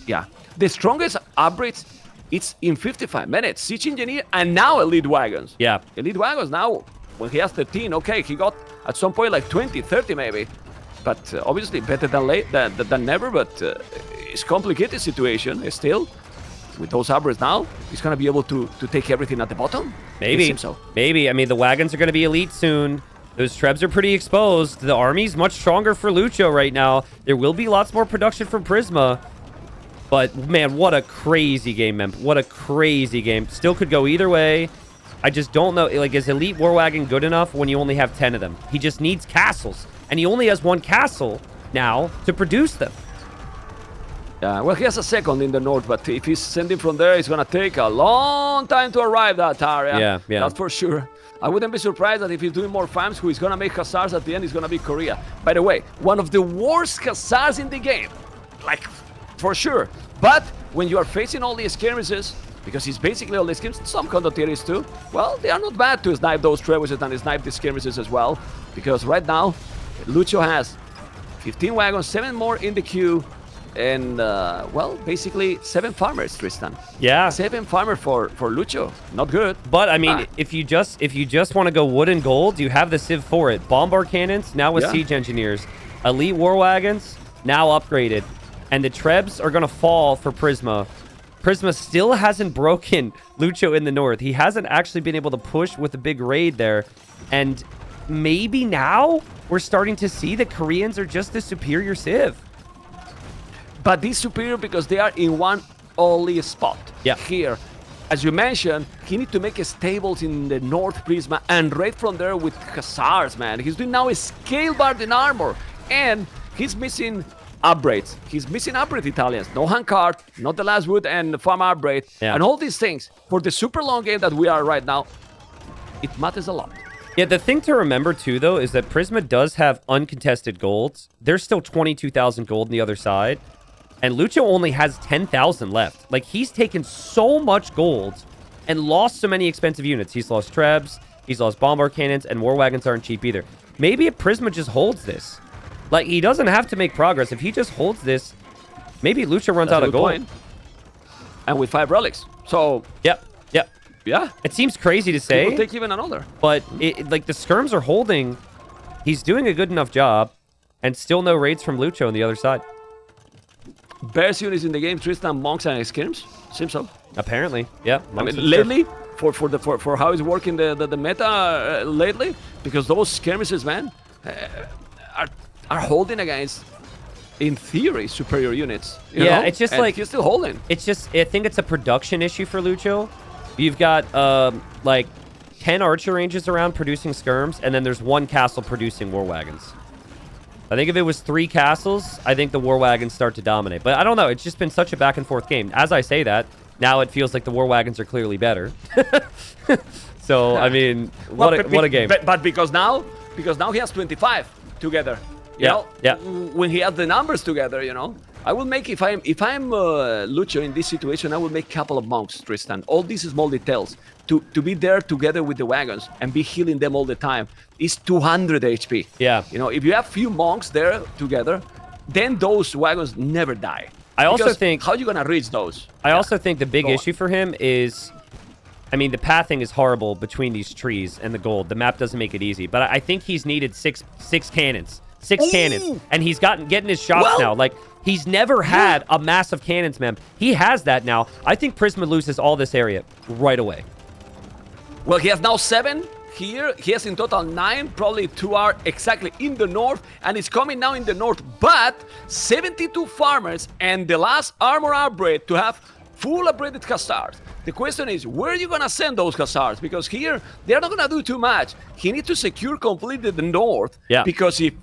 Yeah. The strongest upgrades, it's in 55 minutes. Siege engineer and now elite wagons. Yeah. Elite wagons now, when he has 13, okay, he got at some point like 20, 30 maybe. But obviously better than never, but it's complicated situation still. With those upgrades now, he's going to be able to take everything at the bottom. Maybe. It seems so. Maybe. I mean, the wagons are going to be elite soon. Those trebs are pretty exposed. The army's much stronger for Lucho right now. There will be lots more production from Prisma. But, man, what a crazy game, man. What a crazy game. Still could go either way. I just don't know. Like, is Elite War Wagon good enough when you only have 10 of them? He just needs castles. And he only has 1 castle now to produce them. Yeah, well, he has a second in the north, but if he's sending from there, it's going to take a long time to arrive that area. Yeah. That's for sure. I wouldn't be surprised that if he's doing more farms, who is going to make Hussars at the end is going to be Korea. By the way, one of the worst Hussars in the game. Like, for sure. But when you are facing all these skirmishes, because he's basically all these skirmishes, some condottieri too, well, they are not bad to snipe those trebuchets and snipe the skirmishes as well. Because right now, Lucho has 15 wagons, 7 more in the queue, and, well, basically 7 farmers, Tristan. Yeah. 7 farmers for Lucho. Not good. But, I mean, if you just want to go wood and gold, you have the Civ for it. Bombard cannons, now with siege engineers. Elite war wagons, now upgraded. And the Trebs are going to fall for Prisma. Prisma still hasn't broken Lucho in the north. He hasn't actually been able to push with a big raid there. And maybe now we're starting to see that Koreans are just the superior Civ. But this superior because they are in one only spot. Here, as you mentioned, he needs to make stables in the North Prisma and raid from there with Hussars, man. He's doing now a scale bard in armor. And he's missing upgrades. He's missing upgrade Italians. No handcart, not the last wood and farm upgrade. And all these things, for the super long game that we are right now, it matters a lot. Yeah, the thing to remember, too, though, is that Prisma does have uncontested golds. There's still 22,000 gold on the other side. And Lucho only has 10,000 left. Like, he's taken so much gold and lost so many expensive units. He's lost Trebs, he's lost Bombard cannons, and war wagons aren't cheap either. Maybe if Prisma just holds this. Like, he doesn't have to make progress. If he just holds this, maybe Lucho runs out of gold. Point. And with 5 relics. So... Yep. Yeah. It seems crazy to say. He'll take even another. But, like, the skirms are holding. He's doing a good enough job. And still no raids from Lucho on the other side. Best units in the game, Tristan, monks, and skirms. Seems so. Apparently, yeah. I mean, lately, for how it's working the meta lately, because those skirmishes, man, are holding against, in theory, superior units. You know? It's just and like he's still holding. It's just, I think it's a production issue for Lucho. You've got like 10 archer ranges around producing skirms, and then there's 1 castle producing war wagons. I think if it was 3 castles, I think the war wagons start to dominate. But I don't know. It's just been such a back and forth game. As I say that, now it feels like the war wagons are clearly better. So, I mean, what a game. But because now he has 25 together. You know, when he has the numbers together, you know. I will make, if I'm Lucho in this situation, I will make a couple of monks, Tristan. All these small details. To be there together with the wagons and be healing them all the time is 200 HP. Yeah. You know, if you have few monks there together, then those wagons never die. I also think... How are you going to reach those? I also think the big issue for him is... I mean, the pathing is horrible between these trees and the gold. The map doesn't make it easy. But I think he's needed six cannons. 6 cannons. And he's getting his shots now. Like, he's never had a massive cannons, man. He has that now. I think Prisma loses all this area right away. Well, he has now 7 here. He has in total 9. Probably 2 are exactly in the north. And it's coming now in the north. But 72 farmers and the last armor upgrade to have full upgraded Hussars. The question is, where are you going to send those Hussars? Because here, they're not going to do too much. He needs to secure completely the north. Yeah. Because if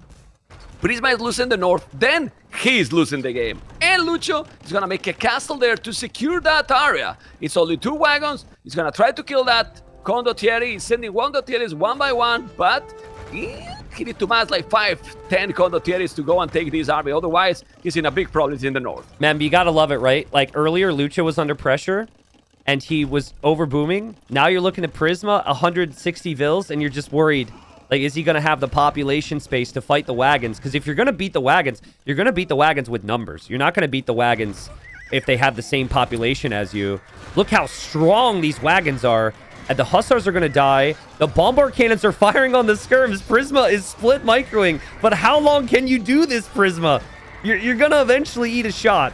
Prisma is losing the north, then he's losing the game. And Lucho is going to make a castle there to secure that area. It's only 2 wagons. He's going to try to kill that condottieri. He's sending condottieris one by one, but he needs to mass like 5-10 condottieris to go and take this army. Otherwise, he's in a big problem in the north. Man, you got to love it, right? Like earlier, Lucho was under pressure and he was over booming. Now you're looking at Prisma, 160 vills, and you're just worried. Like, is he going to have the population space to fight the wagons? Because if you're going to beat the wagons, you're going to beat the wagons with numbers. You're not going to beat the wagons if they have the same population as you. Look how strong these wagons are. And the Hussars are going to die. The Bombard cannons are firing on the skirms. Prisma is split microing. But how long can you do this, Prisma? You're going to eventually eat a shot.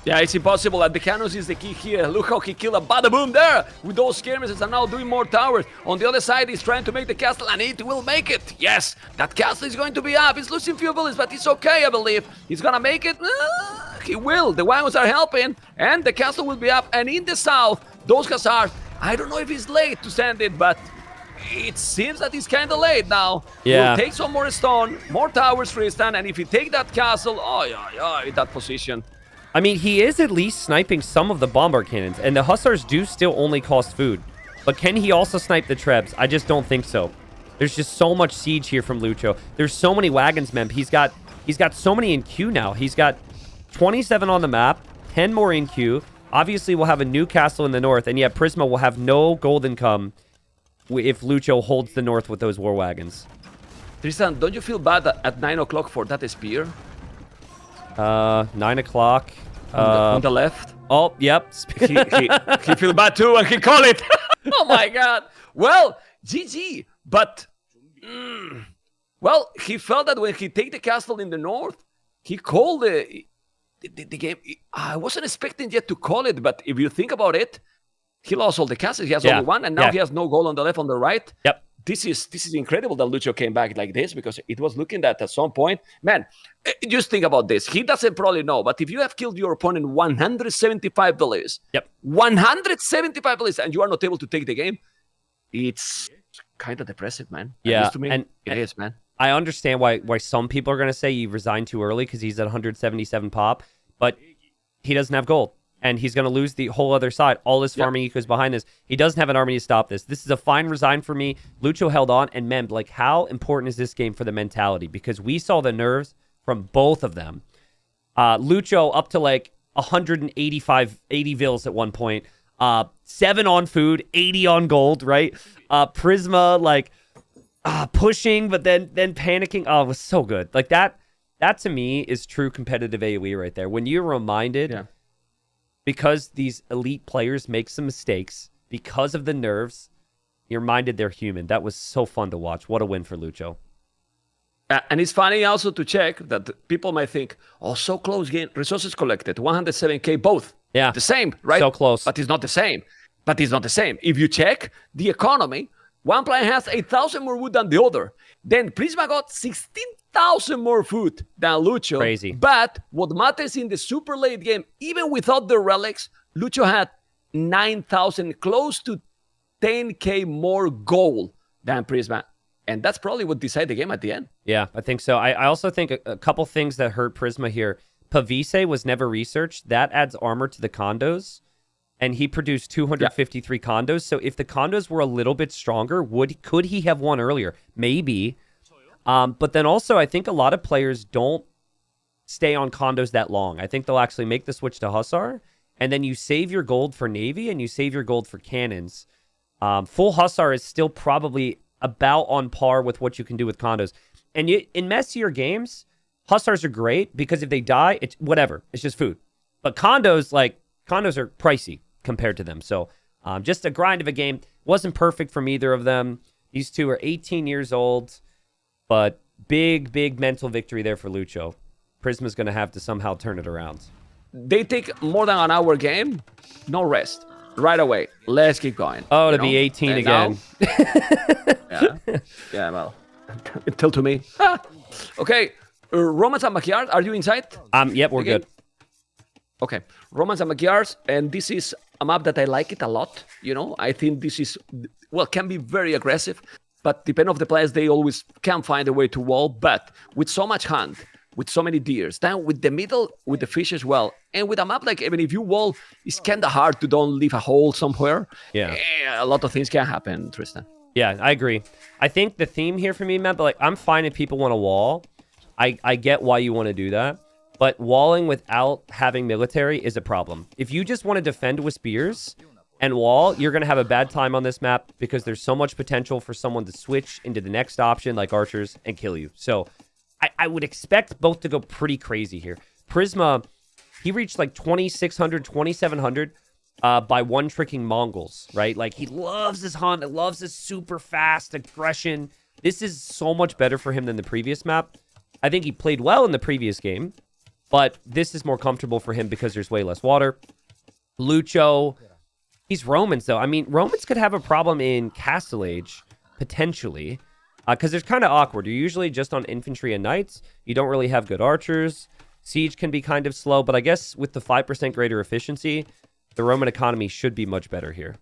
Yeah, it's impossible. And the cannons is the key here. Look how he killed a bada boom there with those skirmishes and now doing more towers. On the other side, he's trying to make the castle and it will make it. Yes, that castle is going to be up. He's losing few bullets, but it's okay, I believe. He's going to make it. He will. The wagons are helping and the castle will be up. And in the south, those Hussars I don't know if it's late to send it, but it seems that it's kind of late now. Yeah. We'll take some more stone, more towers, Tristan, and if you take that castle, oh yeah, in that position. I mean, he is at least sniping some of the bombard cannons, and the hussars do still only cost food. But can he also snipe the trebs? I just don't think so. There's just so much siege here from Lucho. There's so many wagons, Memp. He's got so many in queue now. He's got 27 on the map, 10 more in queue. Obviously, we'll have a new castle in the north, and yet Prisma will have no gold income if Lucho holds the north with those war wagons. Tristan, don't you feel bad at 9 o'clock for that spear? 9 o'clock. On the left? Oh, yep. he feel bad too, and he call it. Oh my god. Well, GG. But, well, he felt that when he take the castle in the north, he called the game. I wasn't expecting yet to call it, but if you think about it, he lost all the castles. He has only one, and now he has no goal on the left, on the right. Yep. This is incredible that Lucho came back like this, because it was looking that at some point, man, just think about this. He doesn't probably know, but if you have killed your opponent 175 beliefs, 175 beliefs, and you are not able to take the game, it's kind of depressive, man. Yeah, to me, it is, man. I understand why some people are going to say you resigned too early because he's at 177 pop, but he doesn't have gold. And he's going to lose the whole other side. All his farming ecos behind this. He doesn't have an army to stop this. This is a fine resign for me. Lucho held on. And Mem, like, how important is this game for the mentality? Because we saw the nerves from both of them. Lucho up to like 185, 80 vills at one point. 7 on food, 80 on gold, right? Prisma, like, pushing, but then panicking. Oh, it was so good. Like, that to me is true competitive AoE right there. When you're reminded... Yeah. Because these elite players make some mistakes, because of the nerves, you're reminded they're human. That was so fun to watch. What a win for Lucho. And it's funny also to check that people might think, oh, so close game. Resources collected, 107k both. Yeah. The same, right? So close. But it's not the same. If you check the economy, one player has 8,000 more wood than the other. Then Prisma got 16,000 more food than Lucho. Crazy. But what matters in the super late game, even without the relics, Lucho had 9,000, close to 10k more gold than Prisma. And that's probably what decided the game at the end. Yeah, I think so. I also think a couple things that hurt Prisma here. Pavise was never researched. That adds armor to the condos. And he produced 253 condos. So if the condos were a little bit stronger, could he have won earlier? Maybe. But then also, I think a lot of players don't stay on condos that long. I think they'll actually make the switch to Hussar. And then you save your gold for Navy and you save your gold for cannons. Full Hussar is still probably about on par with what you can do with condos. And in messier games, Hussars are great because if they die, it's whatever. It's just food. But condos are pricey compared to them. So just a grind of a game. Wasn't perfect from either of them. These two are 18 years old, but big mental victory there for Lucho. Prisma's going to have to somehow turn it around. They take more than an hour game, no rest. Right away. Let's keep going. Oh, to be 18 and again. Yeah, well, tell to me. Okay, Romans and backyard, are you inside? Yep, we're good. Okay, Romans and backyards, and this is a map that I like it a lot. I think this is, can be very aggressive, but depending on the players, they always can find a way to wall. But with so much hunt, with so many deers, then with the middle, with the fish as well, and with a map like, even if you wall, it's kind of hard to don't leave a hole somewhere. Yeah, a lot of things can happen, Tristan. Yeah, I agree. I think the theme here for me, Matt, but like, I'm fine if people want to wall. I get why you want to do that. But walling without having military is a problem. If you just want to defend with spears and wall, you're going to have a bad time on this map because there's so much potential for someone to switch into the next option like archers and kill you. So I would expect both to go pretty crazy here. Prisma, he reached like 2,600, 2,700 by one-tricking Mongols, right? Like, he loves his hunt. He loves his super fast aggression. This is so much better for him than the previous map. I think he played well in the previous game, but this is more comfortable for him because there's way less water. Lucho, he's Romans, though. I mean, Romans could have a problem in Castle Age, potentially, because it's kind of awkward. You're usually just on infantry and knights. You don't really have good archers. Siege can be kind of slow, but I guess with the 5% greater efficiency, the Roman economy should be much better here.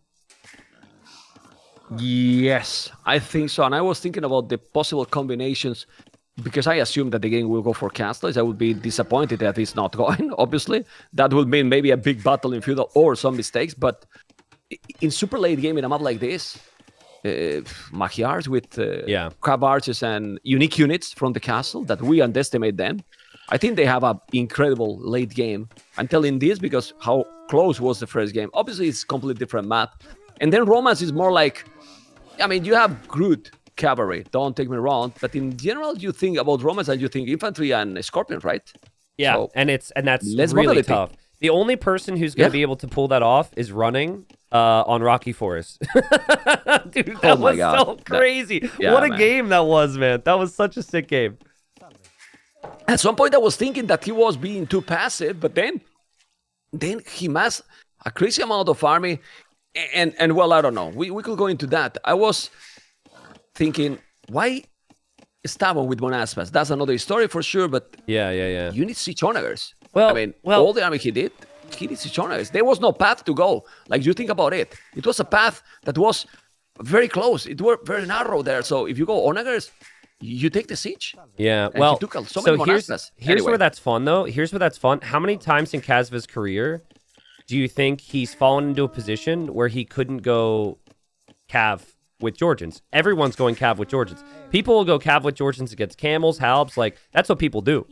Yes, I think so. And I was thinking about the possible combinations because I assume that the game will go for castles. I would be disappointed that it's not going, obviously. That would mean maybe a big battle in feudal or some mistakes. But in super late game, in a map like this, Magyars with crab archers and unique units from the castle that we underestimate them. I think they have an incredible late game. I'm telling this because how close was the first game. Obviously, it's a completely different map. And then Romance is more like, I mean, you have good cavalry, don't take me wrong, but in general, you think about Romance and you think infantry and scorpions, right? Yeah, so, and that's less really mobility. tough. The only person who's going to be able to pull that off is running on Rocky Forest. Dude, that was so crazy. What a game that was, man. That was such a sick game. At some point, I was thinking that he was being too passive, but then he massed a crazy amount of army. And well, I don't know. We could go into that. I was thinking, why stubborn with Monaspas? That's another story for sure, but yeah. You need siege onagers. Well, I mean, all the army he did siege onagers. There was no path to go. Like, you think about it. It was a path that was very close. It was very narrow there. So if you go onagers, you take the siege. Yeah, and well, so here's where that's fun, though. Here's where that's fun. How many times in Kazva's career do you think he's fallen into a position where he couldn't go Cav with Georgians? Everyone's going Cav with Georgians. People will go Cav with Georgians against camels, halbs. Like, that's what people do.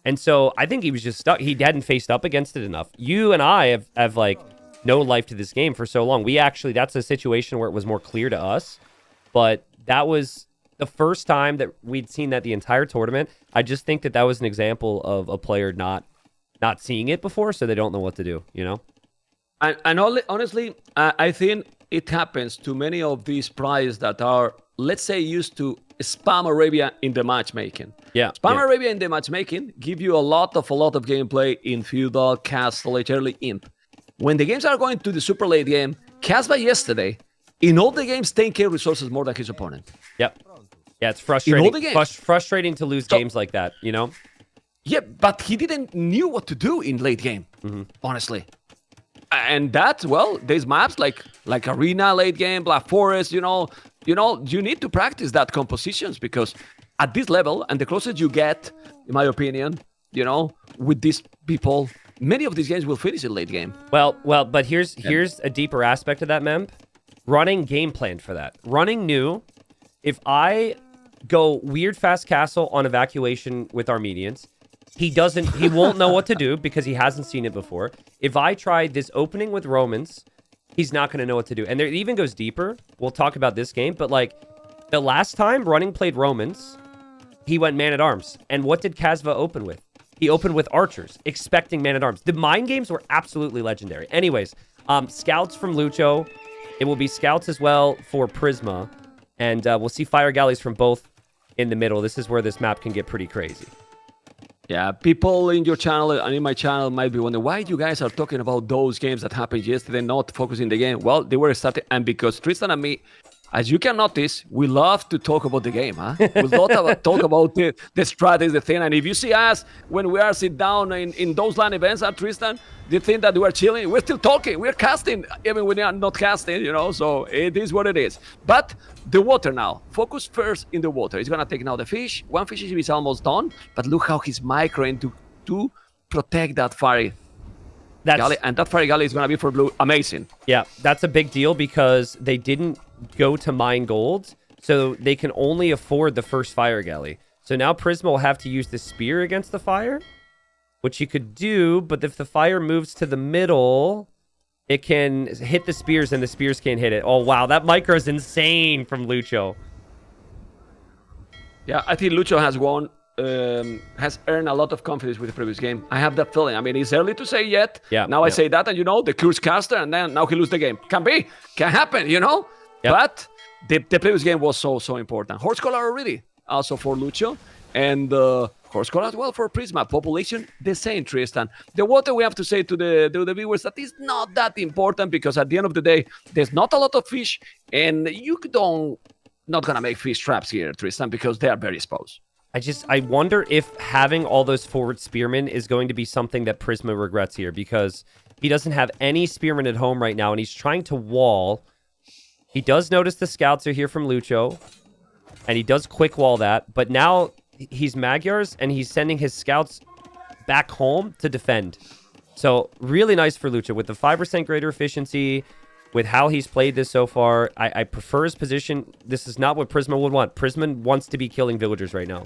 And so I think he was just stuck. He hadn't faced up against it enough. You and I have like, no life to this game for so long. That's a situation where it was more clear to us. But that was the first time that we'd seen that the entire tournament. I just think that was an example of a player not seeing it before, so they don't know what to do, you know? And honestly, I think it happens to many of these players that are, let's say, used to spam Arabia in the matchmaking. Yeah. Arabia in the matchmaking give you a lot of gameplay in feudal, castle, early imp. When the games are going to the super late game, Casbah yesterday, in all the games, 10k resources more than his opponent. Yep. Yeah, it's frustrating. In all the games. Frustrating to lose games like that, you know? Yeah, but he didn't knew what to do in late game, honestly. And that, well, there's maps like Arena late game, Black Forest, you need to practice that compositions because at this level, and the closer you get, in my opinion, with these people, many of these games will finish in late game. Well, but here's a deeper aspect of that, Mem. Running game planned for that. Running knew if I go weird fast castle on evacuation with Armenians, he won't know what to do because he hasn't seen it before. If I try this opening with Romans, he's not going to know what to do. And there, it even goes deeper. We'll talk about this game, but like the last time Running played Romans, he went man-at-arms. And what did Kazva open with? He opened with archers, expecting man-at-arms. The mind games were absolutely legendary. Anyways, scouts from Lucho. It will be scouts as well for Prisma. And we'll see fire galleys from both in the middle. This is where this map can get pretty crazy. Yeah, people in your channel and in my channel might be wondering why you guys are talking about those games that happened yesterday, not focusing the game. Well, they were started, and because Tristan and me, as you can notice, we love to talk about the game, huh? We love to talk about the strategy, the thing. And if you see us when we are sit down in those LAN events, Tristan, the thing that we're chilling, we're still talking, we're casting, even when we are not casting, So it is what it is. But the water now. Focus first in the water. He's gonna take now the fish. One fish is almost done, but look how he's microing to protect that fire galley. And that fire galley is gonna be for blue. Amazing. Yeah, that's a big deal because they didn't go to mine gold, so they can only afford the first fire galley. So now Prisma will have to use the spear against the fire, which you could do, but if the fire moves to the middle, it can hit the spears and the spears can't hit it. Oh, wow, that micro is insane from Lucho. Yeah, I think Lucho has won, has earned a lot of confidence with the previous game. I have that feeling. I mean, it's early to say yet. Yeah. Now I say that, and the curse caster, and then now he lose the game. Can happen, Yep. But the previous game was so important. Horse collar already, also for Lucho, and horse collar as well for Prisma. Population, the same, Tristan. The water, we have to say to the viewers that is not that important because at the end of the day, there's not a lot of fish, and you not gonna make fish traps here, Tristan, because they are very exposed. I wonder if having all those forward spearmen is going to be something that Prisma regrets here because he doesn't have any spearmen at home right now, and he's trying to wall He does notice the scouts are here from Lucho, and he does quick wall that. But now he's Magyar's, and he's sending his scouts back home to defend. So really nice for Lucho with the 5% greater efficiency. With how he's played this so far, I prefer his position. This is not what Prisma would want. Prisma wants to be killing villagers right now.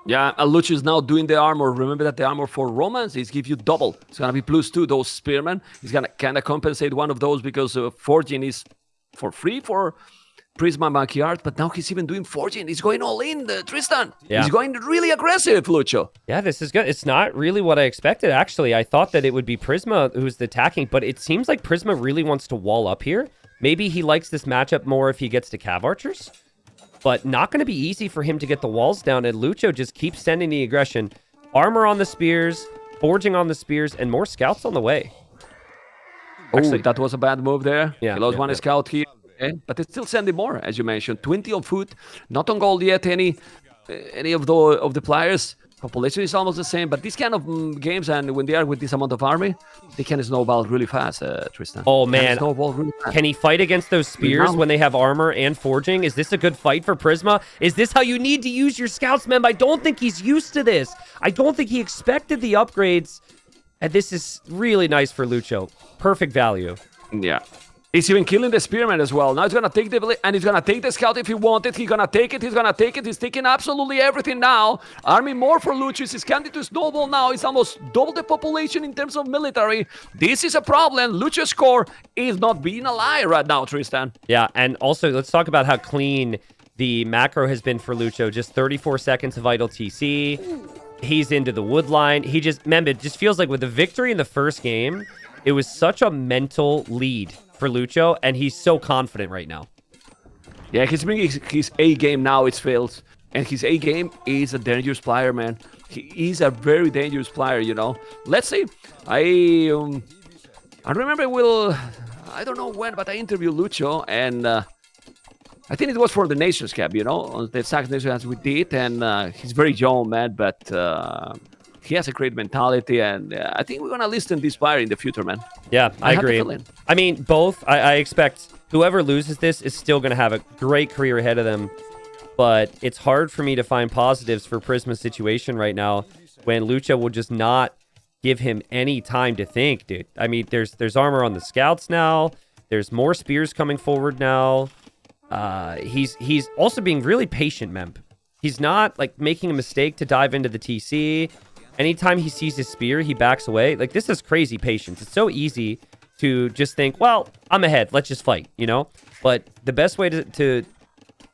Yeah, and Lucho is now doing the armor. Remember that the armor for Romance is give you double. It's going to be +2, those Spearmen. He's going to kind of compensate one of those because Forging is for free for Prisma backyard, but now he's even doing Forging. He's going all in, Tristan. Yeah. He's going really aggressive, Lucho. Yeah, this is good. It's not really what I expected, actually. I thought that it would be Prisma who's the attacking, but it seems like Prisma really wants to wall up here. Maybe he likes this matchup more if he gets to Cav Archers, but not going to be easy for him to get the walls down, and Lucho just keeps sending the aggression. Armor on the spears, Forging on the spears, and more scouts on the way. Actually, that was a bad move there. Yeah, He lost one scout here. Okay. But it's still sending more, as you mentioned. 20 on foot, not on gold yet. Any of the players. Population is almost the same, but these kind of games, and when they are with this amount of army, they can snowball really fast, Tristan. Oh man, snowball really fast. Can he fight against those spears when they have armor and Forging? Is this a good fight for Prisma? Is this how you need to use your scouts, Mem? I don't think he's used to this. I don't think he expected the upgrades, and this is really nice for Lucho. Perfect value. Yeah. He's even killing the Spearman as well. Now he's going to take the village, and he's going to take the scout if he wanted. He's going to take it. He's going to take it. He's taking absolutely everything now. Army more for Lucius. He's candy to snowball now. He's almost double the population in terms of military. This is a problem. Lucius' core is not being a lie right now, Tristan. Yeah, and also let's talk about how clean the macro has been for Lucho. Just 34 seconds of idle TC. He's into the wood line. He just, remember, it just feels like with the victory in the first game, it was such a mental lead for Lucho, and he's so confident right now. Yeah, he's bringing his A game now. It fails, and his A game is a dangerous player, man. He is a very dangerous player, you know. Let's see. I remember I don't know when, but I interviewed Lucho, and I think it was for the Nations Cup, you know, on the Sax Nations as we did, and he's very young, man, but he has a great mentality, and I think we're gonna listen to this player in the future, man. Yeah, I agree. I mean, both. I expect whoever loses this is still going to have a great career ahead of them, but it's hard for me to find positives for Prisma's situation right now when Lucho will just not give him any time to think, dude. I mean, there's armor on the scouts now. There's more spears coming forward now. He's also being really patient, Memp. He's not like making a mistake to dive into the TC. Anytime he sees his spear, he backs away. Like, this is crazy patience. It's so easy to just think, well, I'm ahead. Let's just fight, you know? But the best way to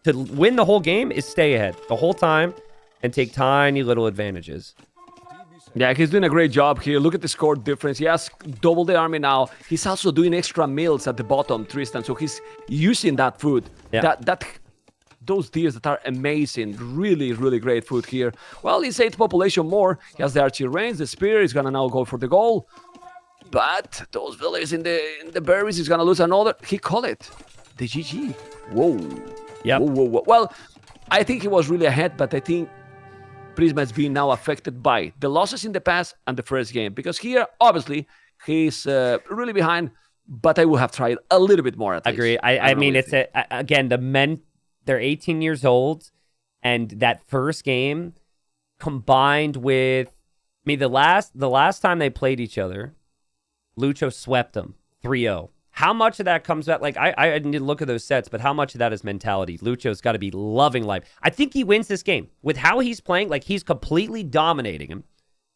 win the whole game is stay ahead the whole time and take tiny little advantages. Yeah, he's doing a great job here. Look at the score difference. He has double the army now. He's also doing extra meals at the bottom, Tristan. So he's using that food. Yeah. Those deers that are amazing. Really, really great food here. Well, he's 8 population more. He has the archery range. The spear is going to now go for the goal. But those villagers in the berries is going to lose another. He called it. The GG. Whoa. Yep. Whoa. Well, I think he was really ahead, but I think Prisma is being now affected by the losses in the past and the first game. Because here, obviously, he's really behind, but I would have tried a little bit more at least. Agree. I mean, it's again, the men, they're 18 years old, and that first game combined with, I mean, the last time they played each other, Lucho swept them 3-0. How much of that comes back? Like, I didn't look at those sets, but how much of that is mentality? Lucho's got to be loving life. I think he wins this game. With how he's playing, like, he's completely dominating him.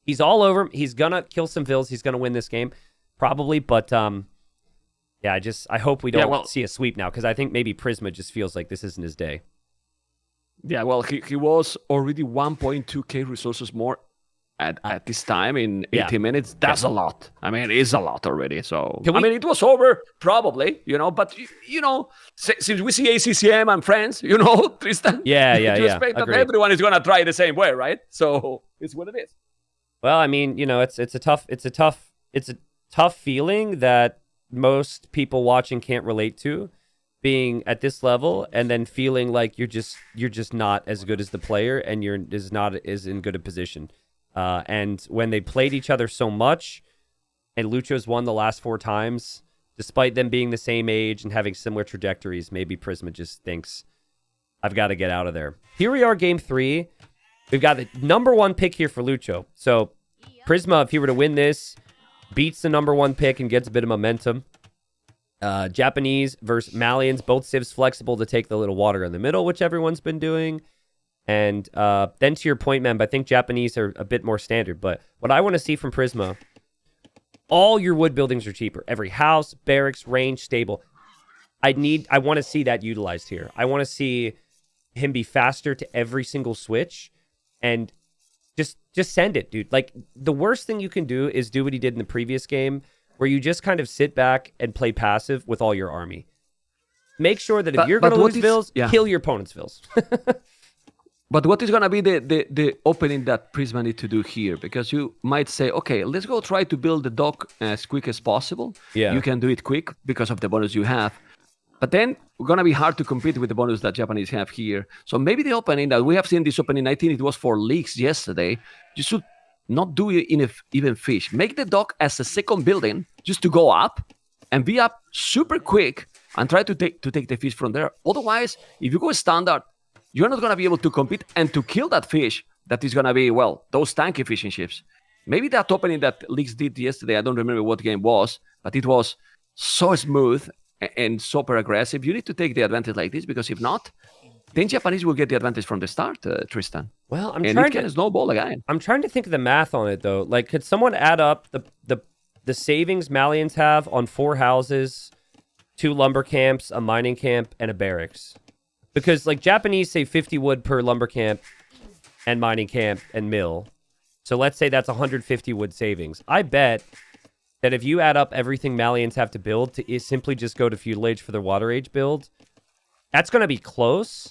He's all over him. He's going to kill some vills. He's going to win this game, probably. But, yeah, I hope we don't see a sweep now, because I think maybe Prisma just feels like this isn't his day. Yeah, well, he was already 1.2k resources more at this time in 80 minutes. That's a lot. I mean, it's a lot already. So, I mean, it was over, probably, you know, but, you know, since we see ACCM and friends, you know, Tristan, you expect that everyone is going to try the same way, right? So, it's what it is. Well, I mean, you know, it's a tough feeling that most people watching can't relate to, being at this level and then feeling like you're just not as good as the player and you're not as in good a position. And when they played each other so much, and Lucho's won the last 4 times, Despite them being the same age and having similar trajectories, maybe Prisma just thinks, I've got to get out of there. Here we are, game 3. We've got the #1 pick here for Lucho. So Prisma, if he were to win this, beats the #1 pick and gets a bit of momentum. Japanese versus Malians, both civs flexible to take the little water in the middle, which everyone's been doing. And then to your point, Mem, I think Japanese are a bit more standard. But what I want to see from Prisma, all your wood buildings are cheaper. Every house, barracks, range, stable. I want to see that utilized here. I want to see him be faster to every single switch and just send it, dude. Like, the worst thing you can do is do what he did in the previous game, where you just kind of sit back and play passive with all your army. Make sure that if you're going to lose vills, kill your opponent's vills. But what is going to be the opening that Prisma need to do here? Because you might say, okay, let's go try to build the dock as quick as possible. Yeah. You can do it quick because of the bonus you have. But then it's going to be hard to compete with the bonus that Japanese have here. So maybe the opening that we have seen this opening, I think it was for leaks yesterday, you should not do it in even fish. Make the dock as a second building just to go up and be up super quick and try to take the fish from there. Otherwise, if you go standard, you're not going to be able to compete and to kill that fish that is going to be, well, those tanky fishing ships. Maybe that opening that Leaks did yesterday, I don't remember what game was, but it was so smooth and super aggressive. You need to take the advantage like this, because if not, then Japanese will get the advantage from the start, Tristan. Well, it can snowball again. I'm trying to think of the math on it, though. Like, could someone add up the savings Malians have on 4 houses, 2 lumber camps, a mining camp, and a barracks? Because, like, Japanese save 50 wood per lumber camp and mining camp and mill. So let's say that's 150 wood savings. I bet that if you add up everything Malians have to build to simply just go to feudal age for their water age build, that's going to be close.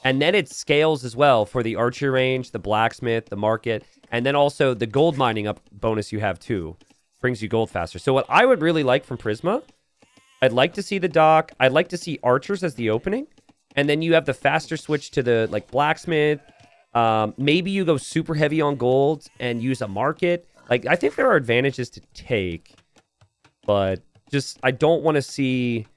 And then it scales as well for the archer range, the blacksmith, the market, and then also the gold mining up bonus you have too. Brings you gold faster. So what I would really like from Prisma, I'd like to see the dock. I'd like to see archers as the opening. And then you have the faster switch to the like blacksmith. Maybe you go super heavy on gold and use a market. Like, I think there are advantages to take, but just I don't want to see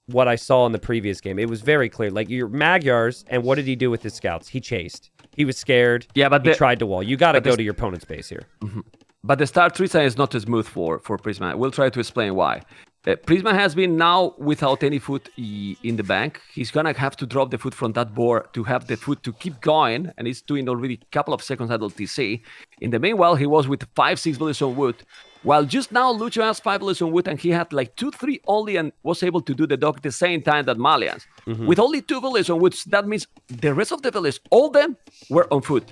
what I saw in the previous game. It was very clear. Like, your Magyars, and what did he do with his scouts? He chased. He was scared. Yeah, but he tried to wall. You got to go to your opponent's base here. Mm-hmm. But the start Tristan is not as smooth for Prisma. We'll try to explain why. Prisma has been now without any food in the bank. He's going to have to drop the food from that board to have the food to keep going, and he's doing already a couple of seconds idle TC. In the meanwhile, he was with 5-6 villages on wood, while just now Lucho has 5 villages on wood, and he had like 2-3 only and was able to do the dock at the same time that Malians. Mm-hmm. With only 2 villages on wood, that means the rest of the villages, all of them, were on foot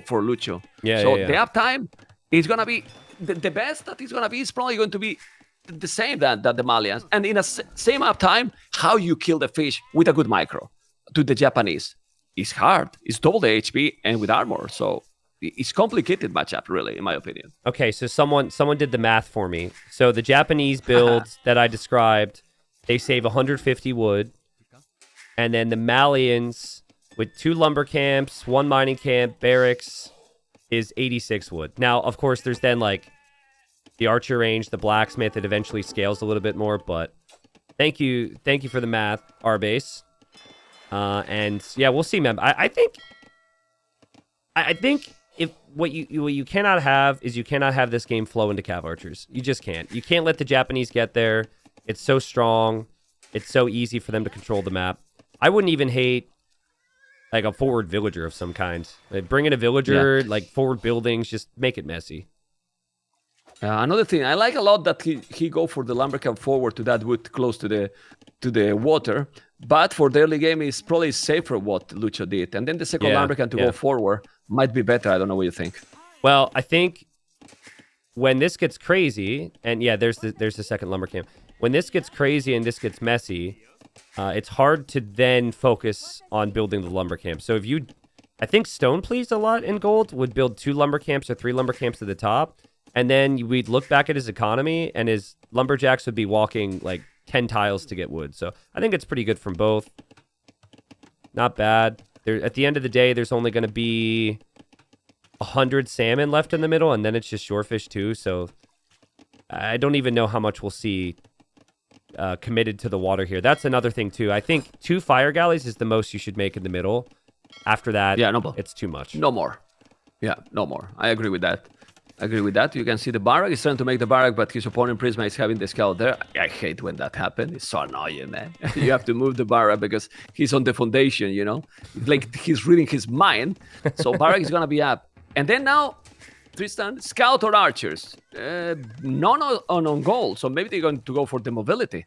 for Lucho. So the uptime is going to be, the best that is going to be is probably going to be the same that the Malians. And in a same uptime, how you kill the fish with a good micro to the Japanese is hard. It's double the HP and with armor. So it's complicated matchup, really, in my opinion. Okay, so someone did the math for me. So the Japanese builds that I described, they save 150 wood. And then the Malians with 2 lumber camps, 1 mining camp, barracks is 86 wood. Now, of course, there's then like the archer range, the blacksmith, it eventually scales a little bit more, but thank you for the math, R-Base. And yeah, we'll see, man. I think if what you cannot have is you cannot have this game flow into cav archers. You just can't. You can't let the Japanese get there. It's so strong. It's so easy for them to control the map. I wouldn't even hate like a forward villager of some kind. Like, bring in a villager, like forward buildings, just make it messy. Another thing, I like a lot that he go for the lumber camp forward to that wood close to the water, but for the early game is probably safer what Lucho did, and then the second lumber camp to go forward might be better. I don't know what you think. Well, I think when this gets crazy, and there's the second lumber camp. When this gets crazy and this gets messy, it's hard to then focus on building the lumber camp. So I think Stone Pleased a lot in gold would build 2 lumber camps or 3 lumber camps at the top. And then we'd look back at his economy, and his lumberjacks would be walking like 10 tiles to get wood. So I think it's pretty good from both. Not bad. At the end of the day, there's only going to be 100 salmon left in the middle, and then it's just shorefish too. So I don't even know how much we'll see committed to the water here. That's another thing, too. I think 2 fire galleys is the most you should make in the middle. After that, it's too much. No more. Yeah, no more. I agree with that. You can see the barrack. He's trying to make the barrack, but his opponent Prisma is having the scout there. I hate when that happens. It's so annoying, man. You have to move the barrack because he's on the foundation, you know? Like he's reading his mind. So barrack is going to be up. And then now, Tristan, scout or archers? None on gold. So maybe they're going to go for the mobility.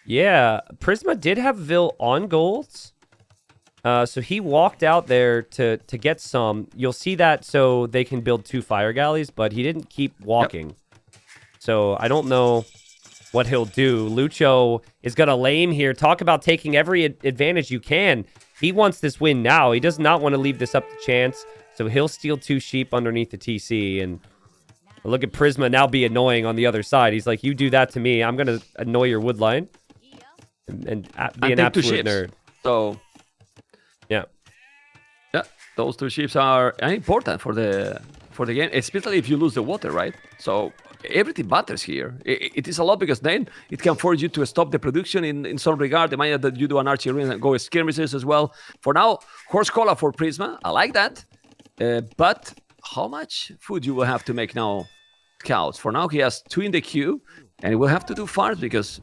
Yeah, Prisma did have Vil on golds. So he walked out there to get some. You'll see that so they can build 2 fire galleys, but he didn't keep walking. Yep. So I don't know what he'll do. Lucho is going to lame here. Talk about taking every advantage you can. He wants this win now. He does not want to leave this up to chance. So he'll steal 2 sheep underneath the TC. And look at Prisma now be annoying on the other side. He's like, you do that to me, I'm going to annoy your wood line. And be an absolute nerd. So... Yeah, those 2 ships are important for the game, especially if you lose the water, right? So everything matters here. It is a lot because then it can force you to stop the production in some regard. They might that you do an archery and go skirmishes as well. For now, horse cola for Prisma. I like that. But how much food you will have to make now, scouts? For now, he has 2 in the queue, and he will have to do farms because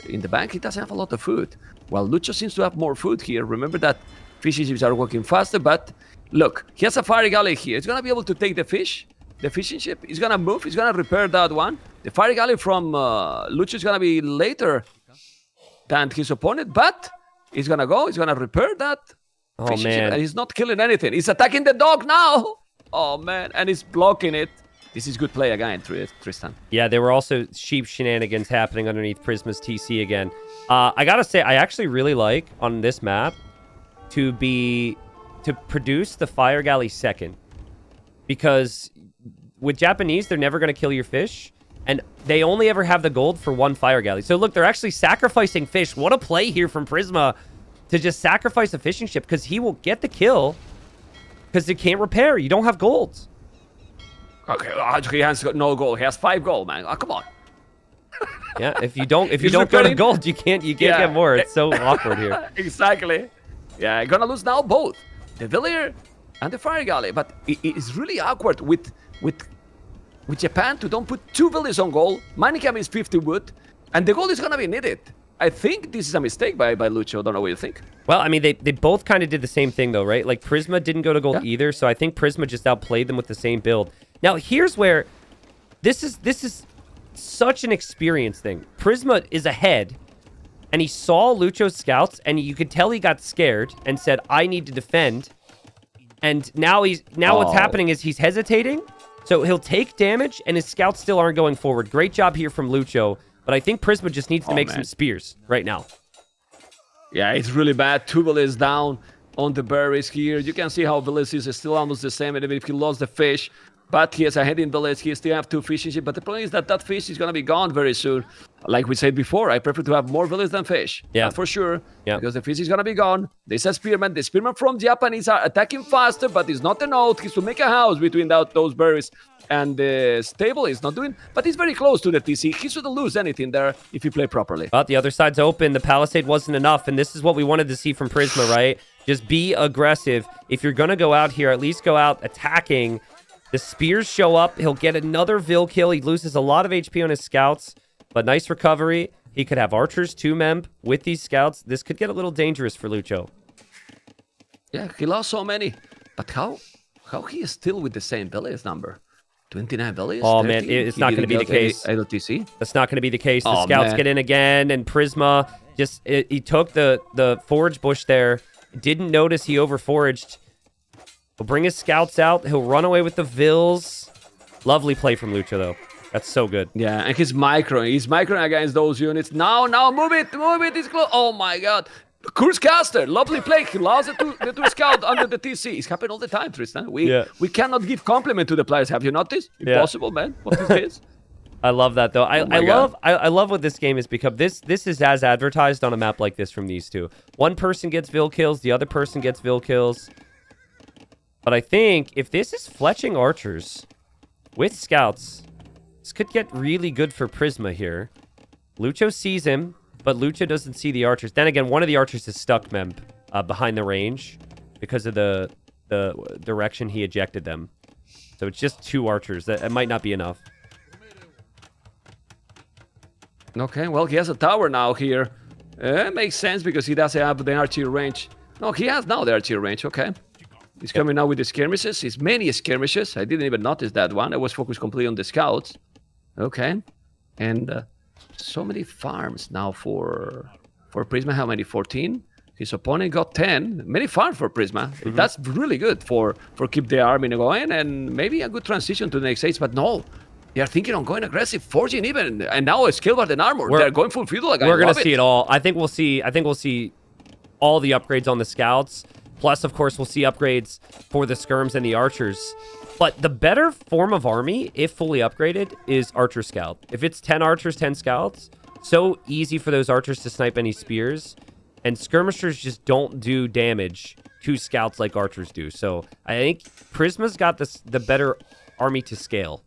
in the bank he doesn't have a lot of food. While Lucho seems to have more food here. Remember that fishing ships are working faster, but look, he has a fire galley here. He's going to be able to take the fish, the fishing ship. He's going to move. He's going to repair that one. The fire galley from Lucho is going to be later than his opponent, but he's going to go. He's going to repair that fishing ship, and he's not killing anything. He's attacking the dog now. Oh, man, and he's blocking it. This is good play again, Tristan. Yeah, there were also sheep shenanigans happening underneath Prisma's TC again. I got to say, I actually really like on this map to produce the fire galley second, because with Japanese they're never going to kill your fish, and they only ever have the gold for 1 fire galley. So look, they're actually sacrificing fish. What a play here from Prisma to just sacrifice a fishing ship, because he will get the kill because they can't repair. You don't have gold. Okay, he has no gold. He has 5 gold, man. Oh, come on. Yeah, if you don't go to gold, you can't get more. It's so awkward here. Exactly. Yeah, gonna lose now both the Villier and the fire galley, but it's really awkward with Japan to don't put 2 Villiers on goal. Manicam is 50 wood, and the gold is gonna be needed. I think this is a mistake by Lucho. Don't know what you think. Well, I mean, they both kind of did the same thing though, right? Like Prisma didn't go to gold either, so I think Prisma just outplayed them with the same build. Now here's where this is such an experience thing. Prisma is ahead. And he saw Lucho's scouts, and you could tell he got scared and said, I need to defend. And now what's happening is he's hesitating. So he'll take damage, and his scouts still aren't going forward. Great job here from Lucho. But I think Prisma just needs to make some spears right now. Yeah, it's really bad. 2 Villas down on the berries here. You can see how Villas is still almost the same, even if he lost the fish. But he has a head in Villas. He still have 2 fishing ships. But the problem is that fish is going to be gone very soon. Like we said before, I prefer to have more Villas than fish. Yeah. That's for sure. Yeah. Because the fish is going to be gone. There's a spearman. The spearman from Japanese are attacking faster, but it's not a note. He's to make a house between those berries. And the stable is not doing, but he's very close to the TC. He shouldn't lose anything there if he play properly. But the other side's open. The palisade wasn't enough, and this is what we wanted to see from Prisma, right? Just be aggressive. If you're going to go out here, at least go out attacking. The spears show up. He'll get another Vil kill. He loses a lot of HP on his scouts, but nice recovery. He could have archers 2-memb with these scouts. This could get a little dangerous for Lucho. Yeah, he lost so many. But how he is still with the same Villas number? 29 Villas? Oh, 30? Man, it's not going to be the case. LTC? That's not going to be the case. The scouts get in again, and Prisma he took the forage bush there. Didn't notice he over-foraged. He'll bring his scouts out. He'll run away with the Vils. Lovely play from Lucho, though. That's so good. Yeah, and he's microing against those units. Now, move it. It's close. Oh, my God. Curse caster, lovely play. He lost the two scout under the TC. It's happened all the time, Tristan. We cannot give compliment to the players. Have you noticed? Impossible, man. What is this? I love that though. I love what this game has become. This is as advertised on a map like this from these two. One person gets Vil kills, the other person gets Vil kills. But I think if this is fletching archers with scouts, this could get really good for Prisma here. Lucho sees him. but Lucho doesn't see the archers. Then again, one of the archers is stuck, Memp, behind the range because of the direction he ejected them. So it's just 2 archers. That it might not be enough. Okay, well, he has a tower now here. Makes sense because he doesn't have the archery range. No, he has now the archery range, okay. He's coming now with the skirmishes. It's many skirmishes. I didn't even notice that one. I was focused completely on the scouts. Okay. And so many farms now for Prisma. How many? 14? His opponent got 10. Many farms for Prisma. That's really good for keep the army going and maybe a good transition to the next stage. But no, they are thinking on going aggressive, forging even, and now a skill guard and armor. They're going full feudal. Like, we're gonna see it all. I think we'll see all the upgrades on the scouts. Plus, of course, we'll see upgrades for the skirms and the archers. But the better form of army, if fully upgraded, is archer scout. If it's 10 archers, 10 scouts, so easy for those archers to snipe any spears. And skirmishers just don't do damage to scouts like archers do. So I think Prisma's got the better army to scale.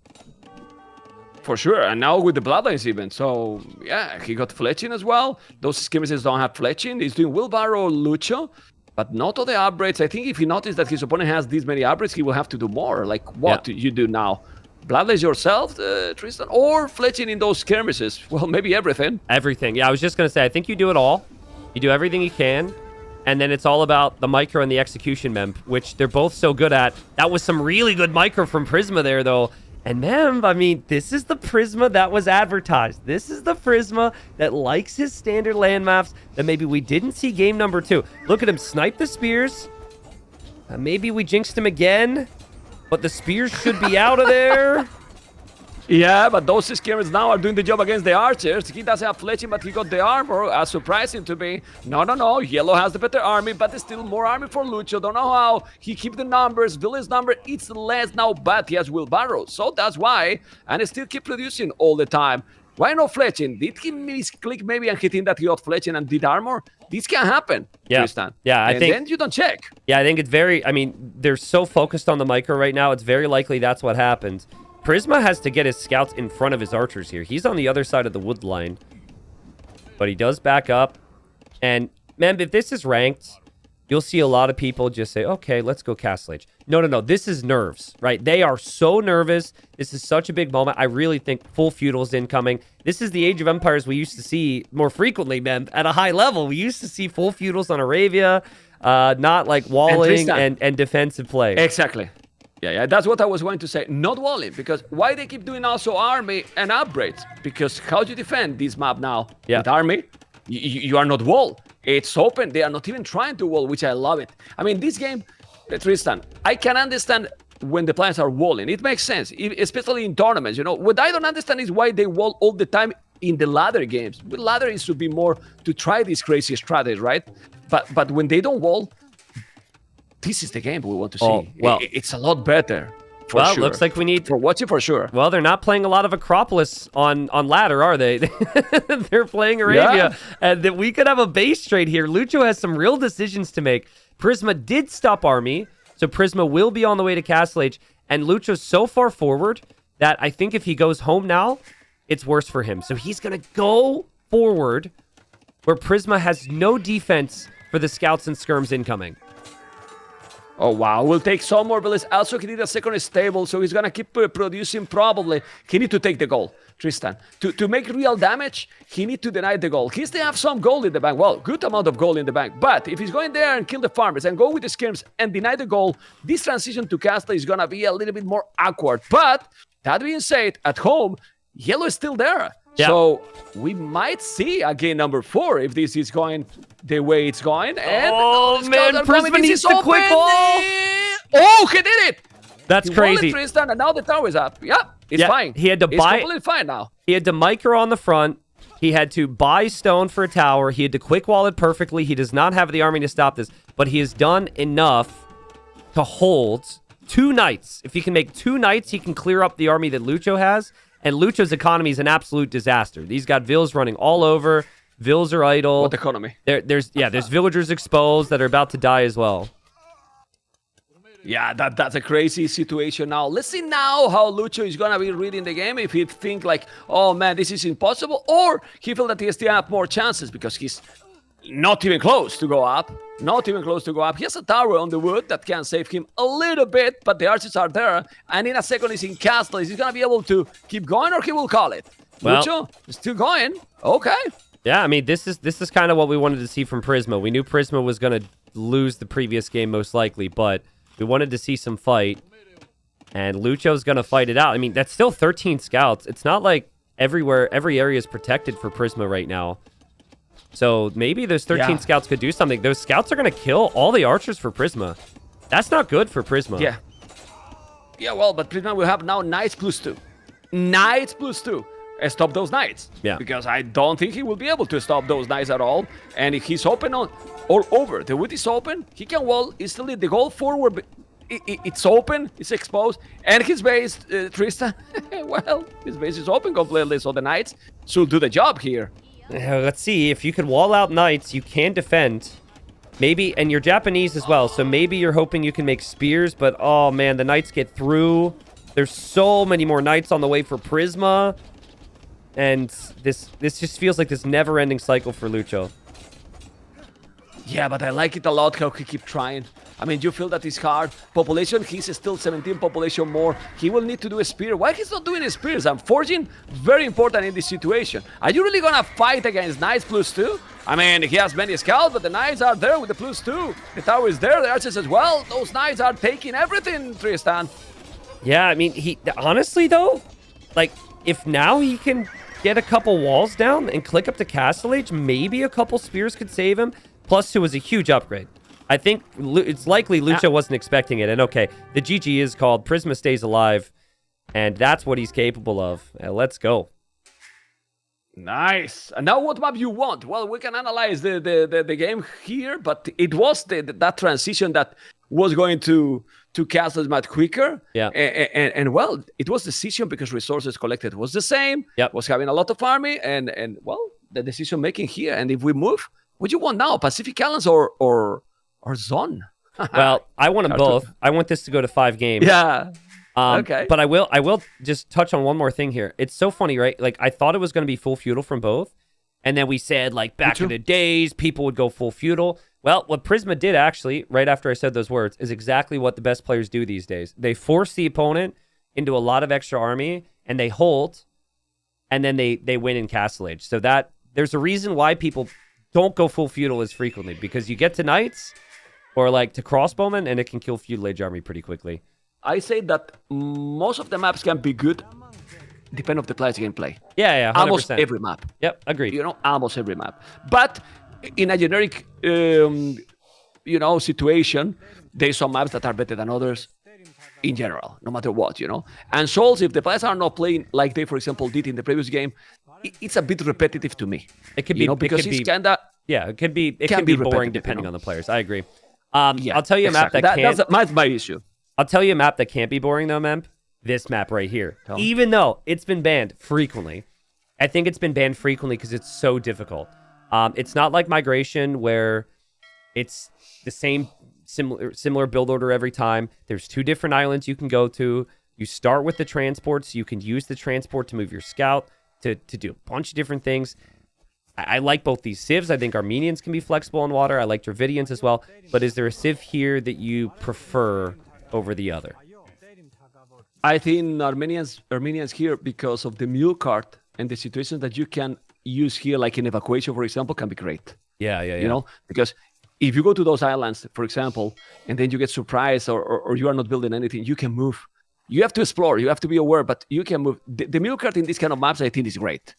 For sure, and now with the Bloodlines even. So, yeah, he got fletching as well. Those skirmishes don't have fletching. He's doing wheelbarrow, Lucho, but not all the upgrades. I think if he noticed that his opponent has these many upgrades, he will have to do more. Like, what do you do now? Bloodlines yourself, Tristan? Or fletching in those skirmishes? Well, maybe everything. Everything. Yeah, I was just going to say, I think you do it all. You do everything you can. And then it's all about the micro and the execution, Memp, which they're both so good at. That was some really good micro from Prisma there, though. And Mem, I mean, this is the Prisma that was advertised. This is the Prisma that likes his standard land maps that maybe we didn't see game number 2. Look at him snipe the spears. Maybe we jinxed him again, but the spears should be out of there. Yeah, but those skirmishes now are doing the job against the archers. He doesn't have fletching, but he got the armor, as surprising to me. No. Yellow has the better army, but there's still more army for Lucho. Don't know how. He keep the numbers. Villain's number, it's less now, but he has wheelbarrow. So that's why. And he still keep producing all the time. Why no fletching? Did he misclick maybe and he think that he got fletching and did armor? This can happen, Tristan. Yeah, I think... then you don't check. Yeah, I think it's very... I mean, they're so focused on the micro right now, it's very likely that's what happened. Prisma has to get his scouts in front of his archers here. He's on the other side of the wood line. But he does back up. And, man, if this is ranked, you'll see a lot of people just say, okay, let's go Castle Age. No. This is nerves, right? They are so nervous. This is such a big moment. I really think full feudal's incoming. This is the Age of Empires we used to see more frequently, man, at a high level. We used to see full feudals on Arabia, not like walling and defensive play. Exactly. Yeah, that's what I was going to say. Not walling, because why they keep doing also army and upgrades? Because how do you defend this map now? With army? You are not wall. It's open. They are not even trying to wall, which I love it. I mean, this game, Tristan, I can understand when the players are walling. It makes sense, especially in tournaments. You know, what I don't understand is why they wall all the time in the ladder games. With ladder, it should be more to try these crazy strategies, right? But when they don't wall, this is the game we want to see. Oh, well, it's a lot better. Well, sure. Looks like we need... For watching for sure. Well, they're not playing a lot of Acropolis on ladder, are they? They're playing Arabia. And that we could have a base trade here. Lucho has some real decisions to make. Prisma did stop army, so Prisma will be on the way to Castle Age. And Lucho's so far forward that I think if he goes home now, it's worse for him. So he's going to go forward where Prisma has no defense for the scouts and skirms incoming. Oh, wow. We'll take some more villages. Also, he need a second stable, so he's going to keep producing probably. He need to take the goal, Tristan. To make real damage, he need to deny the goal. He still have some gold in the bank. Well, good amount of gold in the bank. But if he's going there and kill the farmers and go with the skirms and deny the goal, this transition to Castle is going to be a little bit more awkward. But that being said, at home, yellow is still there. Yeah. So we might see a game number 4 if this is going the way it's going. And man, Prisma needs the quick wall. Oh, he did it! That's crazy. Tristan, and now the tower is up. Yeah, it's fine. He had to buy. It's completely fine now. He had to micro on the front. He had to buy stone for a tower. He had to quick wall it perfectly. He does not have the army to stop this, but he has done enough to hold 2 knights. If he can make 2 knights, he can clear up the army that Lucho has. And Lucho's economy is an absolute disaster. He's got vills running all over. Vills are idle. What economy? There's villagers exposed that are about to die as well. Yeah, that's a crazy situation now. Let's see now how Lucho is gonna be reading the game. If he think like, oh man, this is impossible, or he feel that he still have more chances because he's not even close to go up. Not even close to go up. He has a tower on the wood that can save him a little bit, but the archers are there. And in a second, he's in castle. Is he gonna be able to keep going, or he will call it? Well, Lucho is still going. Okay. Yeah, I mean, this is kind of what we wanted to see from Prisma. We knew Prisma was going to lose the previous game most likely, but we wanted to see some fight, and Lucho's going to fight it out. I mean, that's still 13 scouts. It's not like every area is protected for Prisma right now. So maybe those 13 scouts could do something. Those scouts are going to kill all the archers for Prisma. That's not good for Prisma. Yeah. Yeah, well, but Prisma will have now knights +2. Knights +2. Stop those knights. Yeah. Because I don't think he will be able to stop those knights at all. And if he's open on all over, the wood is open, he can wall easily the goal forward. It's open, it's exposed. And his base, Tristan, well, his base is open completely, so the knights should do the job here. Let's see. If you could wall out knights, you can defend. Maybe, and you're Japanese as well, so maybe you're hoping you can make spears, but oh man, the knights get through. There's so many more knights on the way for Prisma. And this just feels like this never-ending cycle for Lucho. Yeah, but I like it a lot how he keep trying. I mean, you feel that it's hard. Population, he's still 17 population more. He will need to do a spear. Why he's not doing spears? And forging, very important in this situation. Are you really gonna fight against knights +2? I mean, he has many scouts, but the knights are there with the +2. The tower is there, the archers as well. Those knights are taking everything, Tristan. Yeah, I mean, he honestly, though, like, if now he can get a couple walls down and click up to Castle Age, maybe a couple spears could save him. +2 was a huge upgrade. I think it's likely Lucho wasn't expecting it. And okay, the GG is called. Prisma stays alive. And that's what he's capable of. Let's go. Nice. And now what map you want? Well, we can analyze the game here, but it was that transition that was going to castles much quicker. Yeah. And well, it was decision because resources collected was the same. Yep. Was having a lot of army and well, the decision making here. And if we move, what do you want now? Pacific Islands or Zone? Well, I want them both. I want this to go to 5 games. Yeah. Okay. But I will just touch on one more thing here. It's so funny, right? Like, I thought it was going to be full feudal from both. And then we said, like, back in the days, people would go full feudal. Well, what Prisma did, actually, right after I said those words, is exactly what the best players do these days. They force the opponent into a lot of extra army, and they hold, and then they win in Castle Age. So that there's a reason why people don't go full feudal as frequently, because you get to knights or, like, to crossbowmen, and it can kill feudal age army pretty quickly. I say that most of the maps can be good, depending on the player's gameplay. Yeah, 100%. Almost every map. Yep, agreed. You know, almost every map. But in a generic, situation, there's some maps that are better than others in general, no matter what, And Souls, if the players are not playing like they, for example, did in the previous game, it's a bit repetitive to me. It could be, because it's kind of... Yeah, it can be boring depending on the players. I agree. Yeah, I'll tell you a map that can't... That's my issue. I'll tell you a map that can't be boring, though, Memp. This map right here. Even though it's been banned frequently. I think it's been banned frequently because it's so difficult. It's not like Migration, where it's the same similar build order every time. There's 2 different islands you can go to. You start with the transport, so you can use the transport to move your scout, to do a bunch of different things. I like both these civs. I think Armenians can be flexible in water. I like Dravidians as well. But is there a civ here that you prefer over the other? I think Armenians here, because of the mule cart and the situations that you can use here, like in evacuation, for example, can be great. Yeah. Because if you go to those islands, for example, and then you get surprised or you are not building anything, you can move. You have to explore. You have to be aware, but you can move. The mule cart in these kind of maps, I think, is great.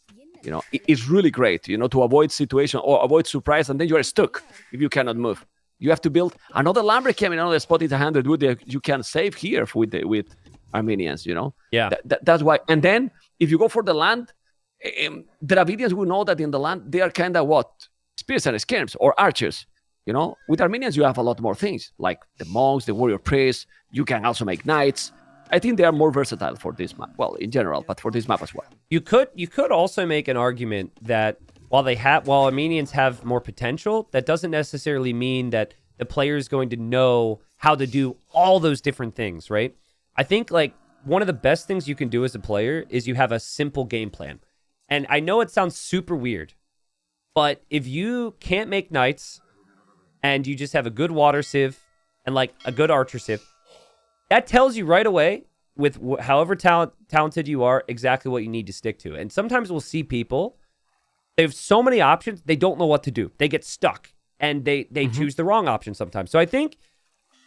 It's really great, to avoid situation or avoid surprise, and then you are stuck if you cannot move. You have to build another lumber camp in another spot. It's 100 wood that you can save here with Armenians, Yeah. That's why. And then if you go for the land, the Dravidians will know that in the land, they are kind of spears and skirms or archers. With Armenians, you have a lot more things, like the monks, the warrior priests. You can also make knights. I think they are more versatile for this map. Well, in general, but for this map as well. You could also make an argument that while Armenians have more potential, that doesn't necessarily mean that the player is going to know how to do all those different things, right? I think like one of the best things you can do as a player is you have a simple game plan. And I know it sounds super weird, but if you can't make knights and you just have a good water civ and like a good archer civ, that tells you right away with however talented you are exactly what you need to stick to. And sometimes we'll see people, they have so many options, they don't know what to do. They get stuck and they choose the wrong option sometimes. So I think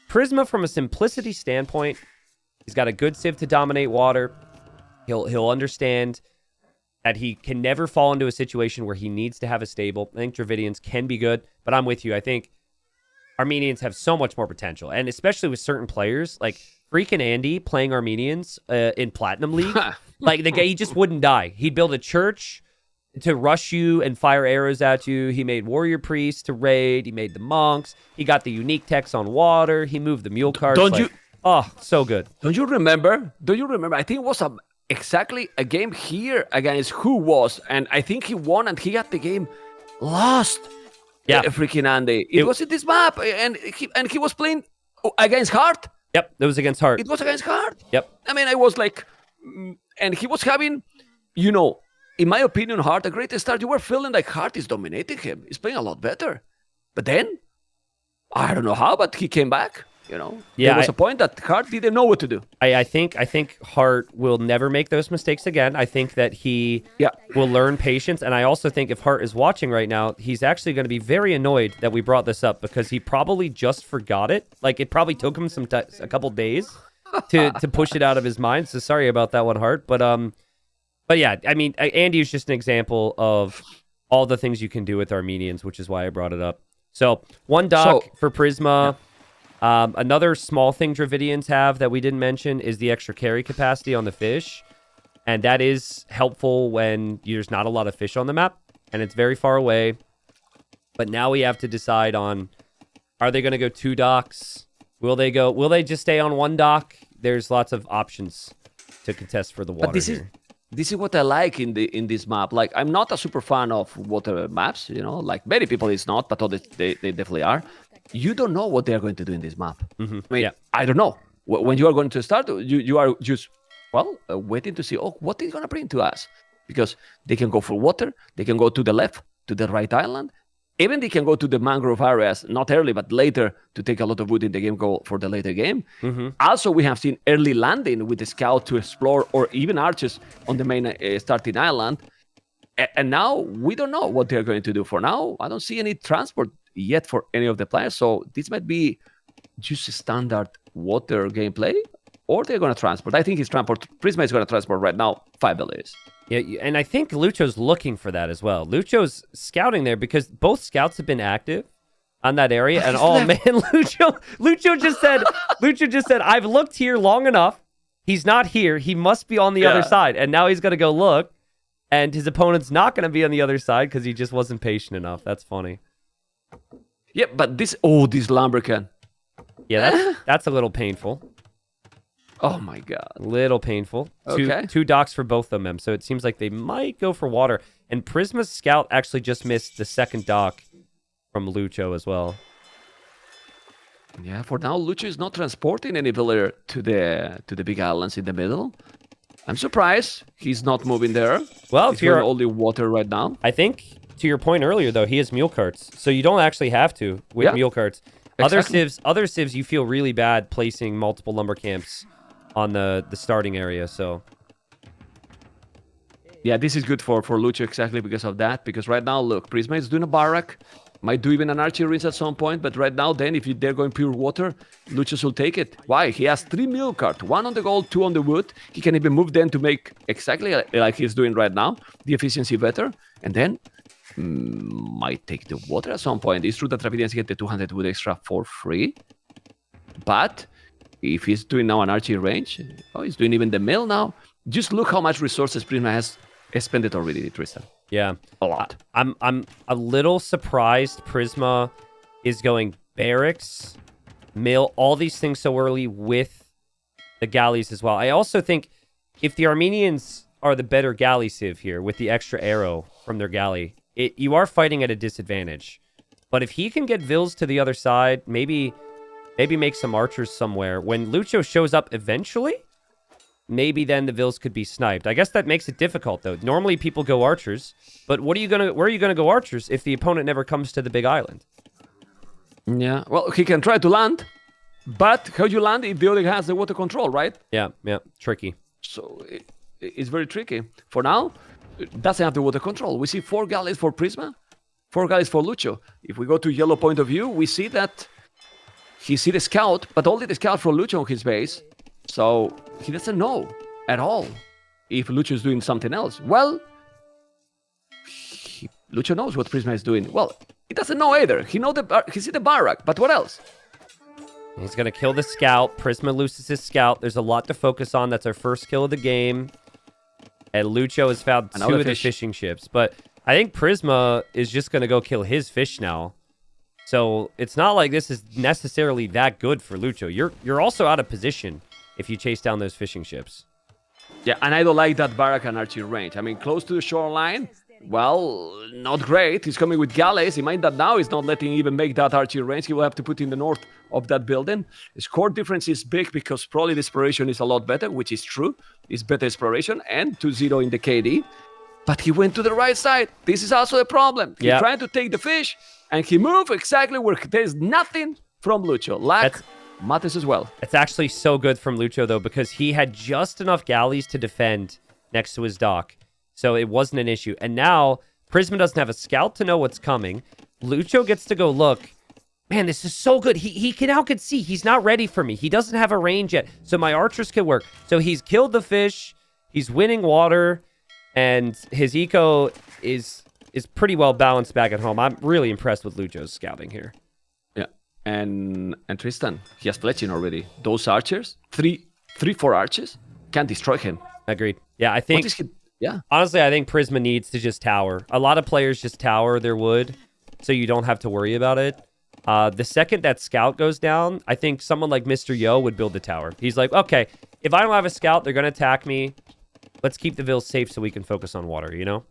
Prisma, from a simplicity standpoint, he's got a good civ to dominate water. He'll understand that he can never fall into a situation where he needs to have a stable. I think Dravidians can be good, but I'm with you. I think Armenians have so much more potential, and especially with certain players, like freaking Andy playing Armenians in Platinum League. Like the guy, he just wouldn't die. He'd build a church to rush you and fire arrows at you. He made warrior priests to raid. He made the monks. He got the unique techs on water. He moved the mule carts. Oh, so good. Don't you remember? I think it was exactly a game here against who was, and I think he won and he got the game lost. Yeah, freaking Andy. It was in this map, and he was playing against Hart. Yep, it was against Hart. It was against Hart. Yep. I mean, I was like, and he was having, in my opinion, Hart a great start. You were feeling like Hart is dominating him. He's playing a lot better. But then, I don't know how, but he came back. There was a point that Hart didn't know what to do. I think Hart will never make those mistakes again. I think that he will learn patience. And I also think if Hart is watching right now, he's actually going to be very annoyed that we brought this up because he probably just forgot it. Like, it probably took him a couple days to push it out of his mind. So sorry about that one, Hart. But yeah, I mean, Andy is just an example of all the things you can do with Armenians, which is why I brought it up. So one dock for Prisma. Another small thing Dravidians have that we didn't mention is the extra carry capacity on the fish. And that is helpful when there's not a lot of fish on the map and it's very far away. But now we have to decide on, are they going to go 2 docks? Will they just stay on 1 dock? There's lots of options to contest for the water here. This is what I like in this map. Like, I'm not a super fan of water maps, like many people is not, but others, they definitely are. You don't know what they're going to do in this map. Mm-hmm. I mean, I don't know. When you are going to start, you are just, waiting to see, what is going to bring to us? Because they can go for water, they can go to the left, to the right island. Even they can go to the mangrove areas, not early, but later to take a lot of wood in the game, go for the later game. Mm-hmm. Also, we have seen early landing with the scout to explore, or even archers on the main starting island. And now we don't know what they're going to do. For now, I don't see any transport yet for any of the players. So this might be just a standard water gameplay, or they're going to transport. I think it's transport. Prisma is going to transport right now 5 abilities. Yeah, and I think Lucho's looking for that as well. Lucho's scouting there because both scouts have been active on that area. And man, Lucho just said, I've looked here long enough. He's not here. He must be on the other side. And now he's going to go look. And his opponent's not going to be on the other side because he just wasn't patient enough. That's funny. Yeah, but this Lumbercan. Yeah, that's a little painful. Oh my god. Little painful. Okay. Two docks for both of them. So it seems like they might go for water. And Prisma's scout actually just missed the second dock from Lucho as well. Yeah, for now, Lucho is not transporting any villager to the big islands in the middle. I'm surprised he's not moving there. Well, he's going only water right now. I think, to your point earlier, though, he has mule carts. So you don't actually have to with mule carts. Exactly. Other civs, you feel really bad placing multiple lumber camps on the starting area. So yeah, this is good for Lucho exactly because of that. Because right now, look, Prisma is doing a barrack. Might do even an archery rinse at some point, but right now, then, if they're going pure water, Lucho will take it. Why? He has 3 mule carts, 1 on the gold, 2 on the wood. He can even move them to make exactly like he's doing right now, the efficiency better, and then might take the water at some point. It's true that Dravidians get the 200 wood extra for free, but if he's doing now an archery range, he's doing even the mill now. Just look how much resources Prisma has spent it already, Tristan. Yeah, a lot. I'm a little surprised Prisma is going barracks, mill, all these things so early with the galleys as well. I also think if the Armenians are the better galley civ here with the extra arrow from their galley, you are fighting at a disadvantage. But if he can get Vils to the other side, maybe Maybe make some archers somewhere. When Lucho shows up eventually, maybe then the Vils could be sniped. I guess that makes it difficult, though. Normally, people go archers, but where are you gonna go archers if the opponent never comes to the big island? Yeah, well, he can try to land, but how you land if the other has the water control, right? Yeah, tricky. So it's very tricky. For now, it doesn't have the water control. We see 4 galleys for Prisma, 4 galleys for Lucho. If we go to yellow point of view, we see that he see the scout, but only the scout for Lucho on his base. So he doesn't know at all if Lucho is doing something else. Well, Lucho knows what Prisma is doing. Well, he doesn't know either. He see the barrack, but what else? He's going to kill the scout. Prisma loses his scout. There's a lot to focus on. That's our first kill of the game. And Lucho has found two of the fishing ships. But I think Prisma is just going to go kill his fish now. So it's not like this is necessarily that good for Lucho. You're also out of position if you chase down those fishing ships. Yeah, and I don't like that barrack and archery range. I mean, close to the shoreline, well, not great. He's coming with galleys. He might that now he's not letting even make that archery range. He will have to put in the north of that building. His core difference is big because probably the exploration is a lot better, which is true. It's better exploration and 2-0 in the KD. But he went to the right side. This is also a problem. He's trying to take the fish, and he moved exactly where there's nothing from Lucho. Lack matters as well. It's actually so good from Lucho, though, because he had just enough galleys to defend next to his dock. So it wasn't an issue. And now, Prisma doesn't have a scout to know what's coming. Lucho gets to go look. Man, this is so good. He now can see. He's not ready for me. He doesn't have a range yet. So my archers can work. So he's killed the fish. He's winning water. And his eco is pretty well balanced back at home. I'm really impressed with Lucho's scouting here. Yeah. And Tristan, he has fletching already. Those archers, 4 archers, can destroy him. Agreed. Yeah, I think... Yeah. Honestly, I think Prisma needs to just tower. A lot of players just tower their wood, so you don't have to worry about it. The second that scout goes down, I think someone like Mr. Yo would build the tower. He's like, okay, if I don't have a scout, they're going to attack me. Let's keep the Vils safe so we can focus on water, you know?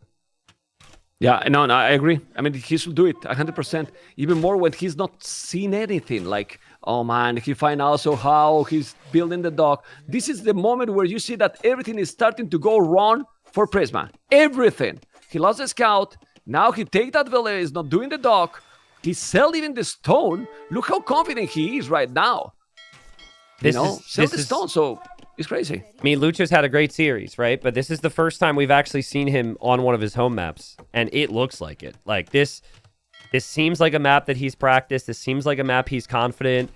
Yeah, no, I agree. I mean, he should do it 100%. Even more when he's not seen anything. Like, oh man, he find also how he's building the dock. This is the moment where you see that everything is starting to go wrong for Prisma. Everything. He lost the scout. Now he take that village. He's not doing the dock. He sell even the stone. Look how confident he is right now. Sell the stone. So it's crazy. I mean, Lucho's had a great series, right? But this is the first time we've actually seen him on one of his home maps, and it looks like it. Like this seems like a map that he's practiced. This seems like a map he's confident.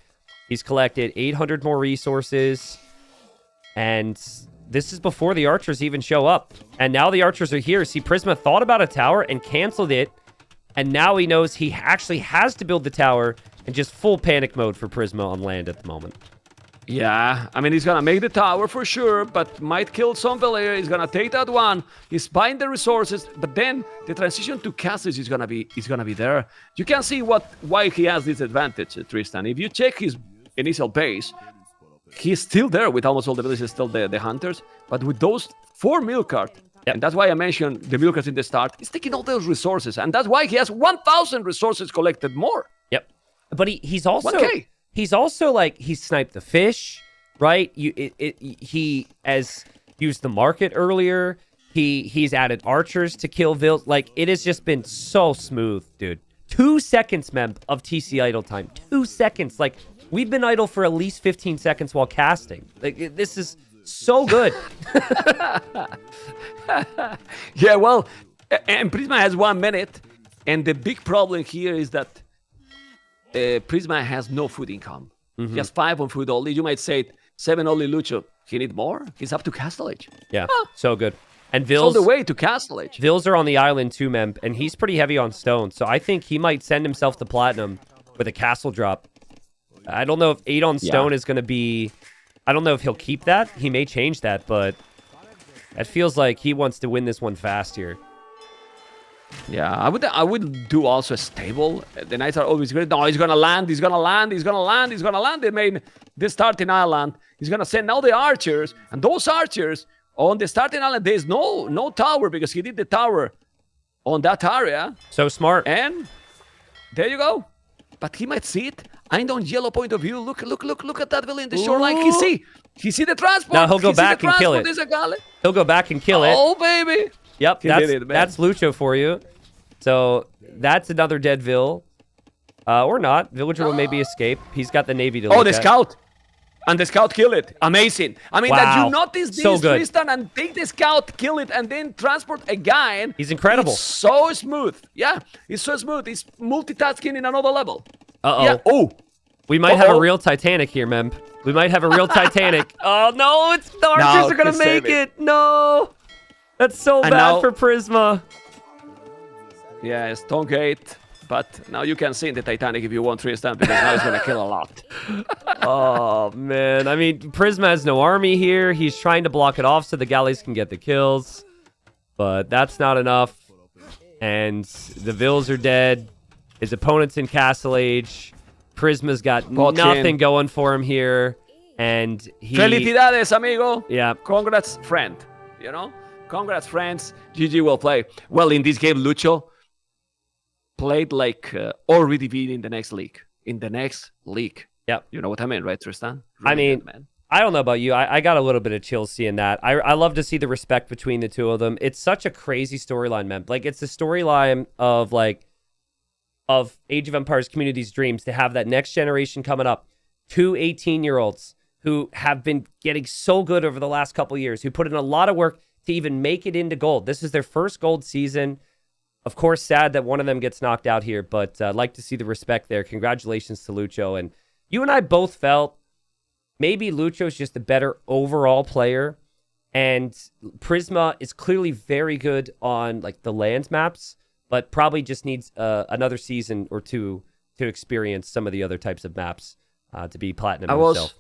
He's collected 800 more resources, and this is before the archers even show up. And now the archers are here. See, Prisma thought about a tower and canceled it. And now he knows he actually has to build the tower, and just full panic mode for Prisma on land at the moment. Yeah, I mean, he's gonna make the tower for sure, but might kill some villager. He's gonna take that one. He's buying the resources, but then the transition to castles is gonna be there. You can see why he has this advantage, Tristan. If you check his initial base, he's still there with almost all the villages, still the hunters, but with those 4 milk carts, and that's why I mentioned the milk carts in the start, he's taking all those resources, and that's why he has 1,000 resources collected more. Yep. But he's also... 1K. He's also like, he sniped the fish, right? He has used the market earlier. He's added archers to kill Vils. Like, it has just been so smooth, dude. 2 seconds, Mem, of TC idle time. 2 seconds. Like, we've been idle for at least 15 seconds while casting. Like, this is so good. Yeah, well, and Prisma has 1 minute, and the big problem here is that Prisma has no food income. He has 5 on food only. You might say 7 only Lucho. He need more? He's up to Castle Age. Yeah, so good. And Vils... It's all the way to Castle Age. Vils are on the island too, Mem, and he's pretty heavy on stone. So I think he might send himself to Platinum with a castle drop. I don't know if 8 on stone is going to be... I don't know if he'll keep that. He may change that, but it feels like he wants to win this one fast here. Yeah, I would do also a stable. The knights are always great. No, he's gonna land. He's gonna land. He's gonna land. He's gonna land. They made the starting island. He's gonna send now the archers, and those archers on the starting island. There's no tower because he did the tower on that area. So smart. And there you go. But he might see it. I'm on yellow point of view. Look at that villain in the shoreline. He see the transport. Now he'll go back and kill it. There's a galley. He'll go back and kill it. Oh, baby. Yep, He did it, man. that's Lucho for you. So that's another dead Vil. Or not. Villager will maybe escape. He's got the Navy to look Oh, the at. scout. And the scout kill it. Amazing. I mean, that Wow. you notice this, So good. Tristan, and take the scout, kill it, and then transport again. He's incredible. It's so smooth. Yeah, it's so smooth. It's multitasking in another level. Uh-oh. Yeah. Oh. We might have a Uh-oh. real Titanic here, Mem. We might have a real Titanic. Oh, no, it's the archers are going to to make save it. it. No. That's so And bad now- for Prisma. Yeah, Stonegate. But now you can see in the Titanic if you want Tristan, because now he's going to kill a lot. Oh, man. I mean, Prisma has no army here. He's trying to block it off so the galleys can get the kills. But that's not enough. And the Vils are dead. His opponent's in Castle Age. Prisma's got Bot nothing chain. going for him here. And he... Felicidades, amigo. Yeah. Congrats, friend. You know? Congrats, friends. GG will play. Well, in this game, Lucho played like already being in the next league. In the next league. Yep. You know what I mean, right, Tristan? I mean, good, man. I don't know about you. I got a little bit of chills seeing that. I love to see the respect between the two of them. It's such a crazy storyline, man. Like, it's the storyline of Age of Empires Community's dreams to have that next generation coming up. 2 18-year-olds who have been getting so good over the last couple years, who put in a lot of work to even make it into gold. This is their first gold season. Of course, sad that one of them gets knocked out here, but I'd like to see the respect there. Congratulations to Lucho. And you and I both felt maybe Lucho's just a better overall player, and Prisma is clearly very good on like the land maps, but probably just needs another season or two to experience some of the other types of maps to be platinum himself.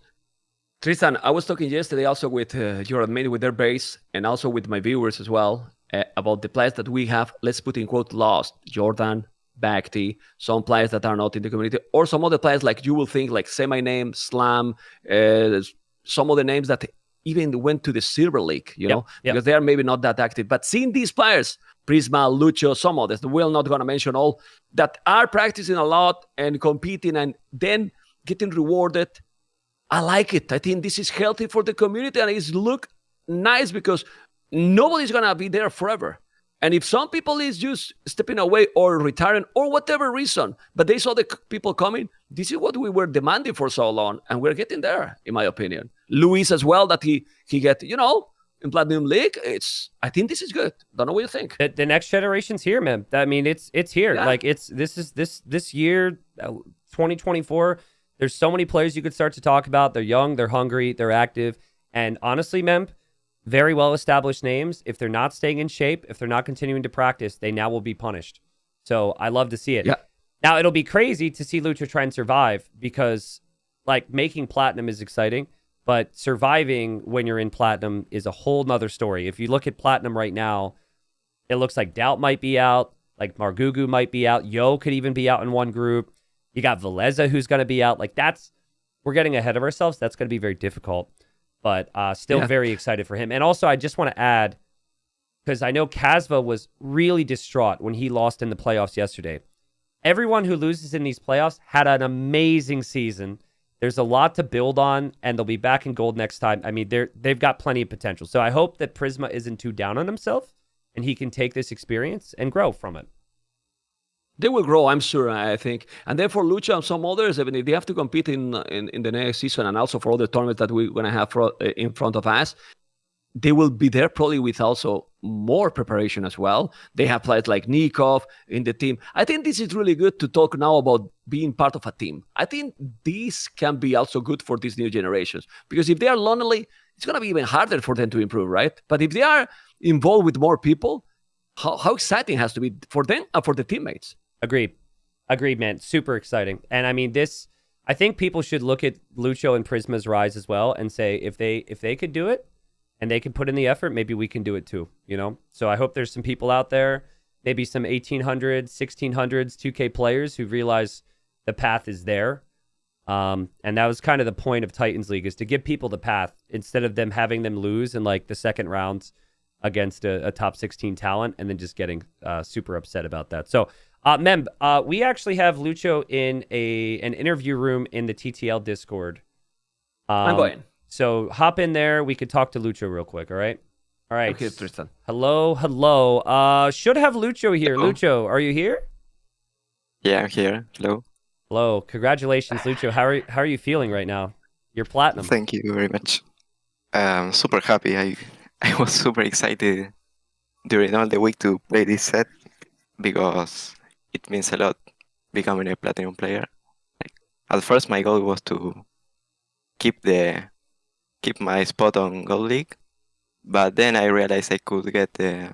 Tristan, I was talking yesterday also with your admin, with their base, and also with my viewers as well, about the players that we have, let's put in quote, lost. Jordan, Bacti, some players that are not in the community, or some other players like you will think, like Say My Name, Slam, some of the names that even went to the Silver League, you know, because they are maybe not that active. But seeing these players, Prisma, Lucho, some others, we're not going to mention all, that are practicing a lot and competing and then getting rewarded, I like it. I think this is healthy for the community, and it's look nice because nobody's going to be there forever. And if some people is just stepping away or retiring or whatever reason, but they saw the people coming, this is what we were demanding for so long, and we're getting there, in my opinion. Luis as well, that he get, you know, in Platinum League. I think this is good. Don't know what you think. The next generation's here, man. I mean, it's here. Yeah. Like this year, 2024. There's so many players you could start to talk about. They're young, they're hungry, they're active, and honestly, Memp, very well-established names. If they're not staying in shape, if they're not continuing to practice, they now will be punished. So I love to see it. Yeah. Now, it'll be crazy to see Lucho try and survive because, like, making platinum is exciting, but surviving when you're in platinum is a whole nother story. If you look at platinum right now, it looks like Doubt might be out, like Margugu might be out, Yo could even be out in one group. You got Veleza who's going to be out. Like, we're getting ahead of ourselves. That's going to be very difficult. But still very excited for him. And also, I just want to add, because I know Kasva was really distraught when he lost in the playoffs yesterday. Everyone who loses in these playoffs had an amazing season. There's a lot to build on, and they'll be back in gold next time. I mean, they've got plenty of potential. So I hope that Prisma isn't too down on himself, and he can take this experience and grow from it. They will grow, I'm sure, I think. And then for Lucha and some others, even if they have to compete in the next season, and also for other tournaments that we're going to have in front of us, they will be there probably with also more preparation as well. They have players like Nikov in the team. I think this is really good to talk now about being part of a team. I think this can be also good for these new generations, because if they are lonely, it's going to be even harder for them to improve, right? But if they are involved with more people, how exciting it has to be for them and for the teammates. Agreed, man. Super exciting. And I mean, I think people should look at Lucho and Prisma's rise as well and say, if they could do it and they can put in the effort, maybe we can do it too, you know? So I hope there's some people out there, maybe some 1800s, 1600s, 2K players who realize the path is there. And that was kind of the point of Titans League, is to give people the path instead of them having them lose in like the second round against a top 16 talent and then just getting super upset about that. So Mem, we actually have Lucho in an interview room in the TTL Discord. I'm going. So hop in there. We could talk to Lucho real quick. All right. All right. I'm here, Tristan. Hello. Should have Lucho here. Hello. Lucho, are you here? Yeah, I'm here. Hello. Hello. Congratulations, Lucho. How are you feeling right now? You're platinum. Thank you very much. Super happy. I was super excited during all the week to play this set because it means a lot becoming a platinum player. Like, at first, my goal was to keep my spot on Gold League, but then I realized I could get the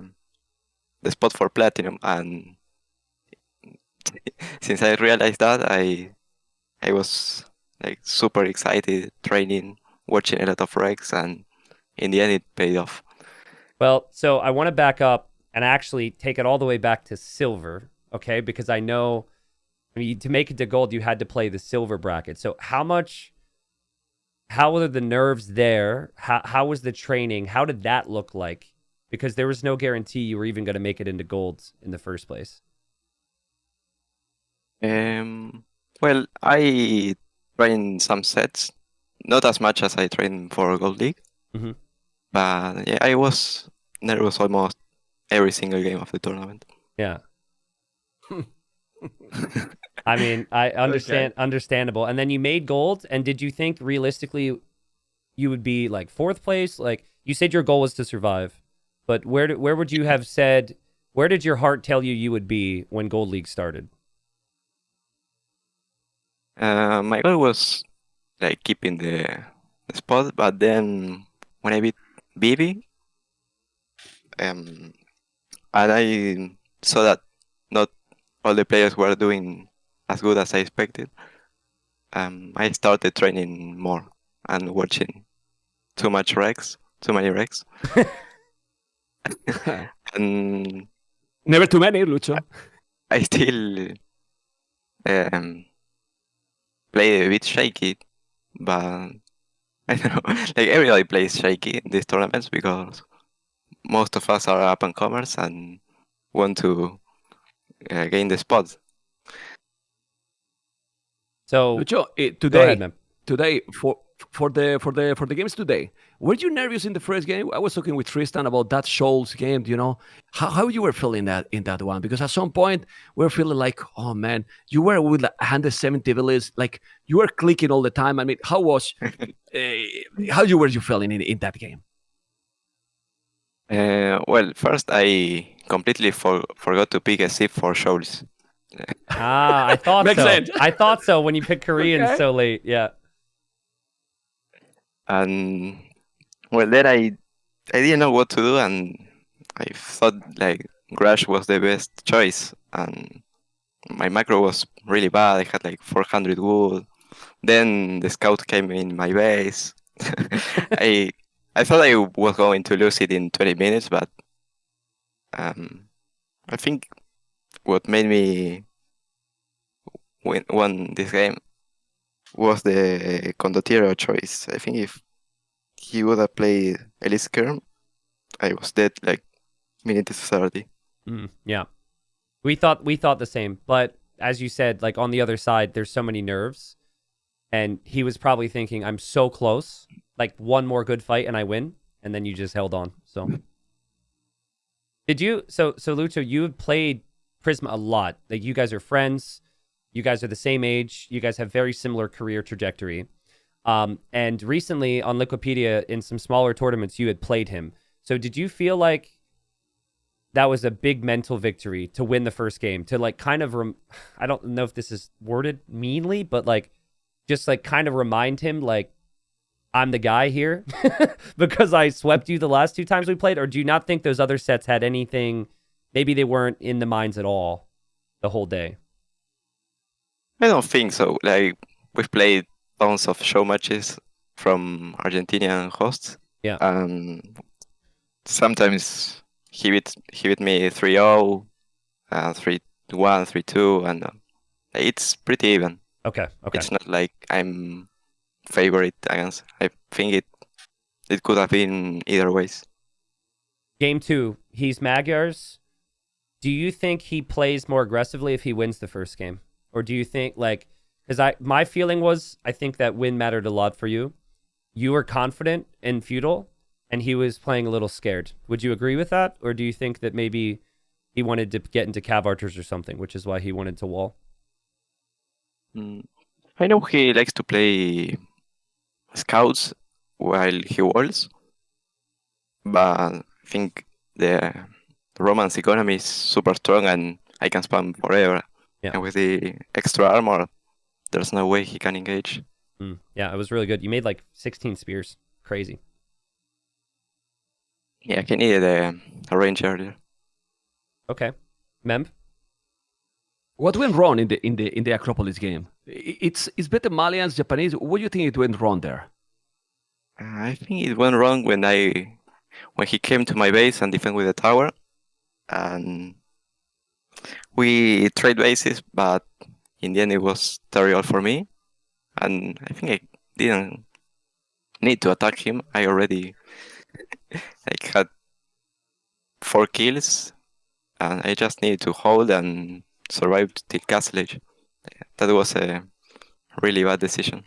spot for platinum, and since I realized that, I was like super excited, training, watching a lot of recs, and in the end it paid off. Well, so I want to back up and actually take it all the way back to silver, okay? Because I know, I mean, to make it to gold, you had to play the silver bracket. So how were the nerves there? How was the training? How did that look like? Because there was no guarantee you were even going to make it into golds in the first place. Well, I trained some sets, not as much as I trained for Gold League, Mhm. but yeah, I was nervous almost every single game of the tournament. Yeah. I mean, I understand, understandable. And then you made gold, and did you think realistically you would be like fourth place? Like you said your goal was to survive, but where would you have said, where did your heart tell you would be when Gold League started? My goal was like keeping the spot, but then when I beat Bibi, and I saw that not all the players were doing as good as I expected, I started training more and watching too many recs, and Never too many, Lucho. I still um, play a bit shaky, but I don't know. Like everybody plays shaky in these tournaments because most of us are up and comers and want to gain the spot. So Lucho, go ahead, man. today for the games today, were you nervous in the first game? I was talking with Tristan about that Shoals game. You know how you were feeling that in that one, because at some point we were feeling like, oh man, you were with 170 villas, like you were clicking all the time. I mean, how was how were you feeling in that game? Well, first I completely forgot to pick a ship for Shoals. I thought Makes so. sense. I thought so when you picked Koreans Okay. so late. Yeah. And well, then I didn't know what to do, and I thought like Grash was the best choice, and my macro was really bad. I had like 400 wood. Then the scout came in my base. I I thought I was going to lose it in 20 minutes, but I think what made me won this game was the Condottiero choice. I think if he would have played Elite Skirm, I was dead like minute 30. Yeah. We thought the same, but as you said, like on the other side, there's so many nerves, and he was probably thinking, "I'm so close, like one more good fight and I win," and then you just held on. So, did you? So Lucho, you have played Prisma a lot. Like you guys are friends, you guys are the same age, you guys have very similar career trajectory. And recently on Liquipedia, in some smaller tournaments, you had played him. So did you feel like that was a big mental victory to win the first game, to like kind of I don't know if this is worded meanly, but like just like kind of remind him like I'm the guy here because I swept you the last two times we played? Or do you not think those other sets had anything, maybe they weren't in the minds at all the whole day? I don't think so. Like we've played tons of show matches from Argentinian hosts. Yeah. Sometimes he beat me 3-0, 3-1, 3-2, and it's pretty even. Okay. It's not like I'm favorite against. I think it could have been either ways. Game 2, he's Magyars. Do you think he plays more aggressively if he wins the first game? Or do you think, like, because my feeling was, I think that win mattered a lot for you. You were confident in feudal, and he was playing a little scared. Would you agree with that? Or do you think that maybe he wanted to get into cav archers or something, which is why he wanted to wall? I know he likes to play scouts while he walls, but I think the Romance economy is super strong and I can spam forever. Yeah. And with the extra armor, there's no way he can engage. Yeah, it was really good. You made like 16 spears. Crazy. Yeah, he needed a range earlier. Okay. Memb? What went wrong in the Acropolis game? It's better Malians, Japanese. What do you think it went wrong there? I think it went wrong when he came to my base and defended with the tower, and we trade bases, but in the end it was terrible for me, and I think I didn't need to attack him. I already had 4 kills, and I just needed to hold and survive till Castle Age. That was a really bad decision.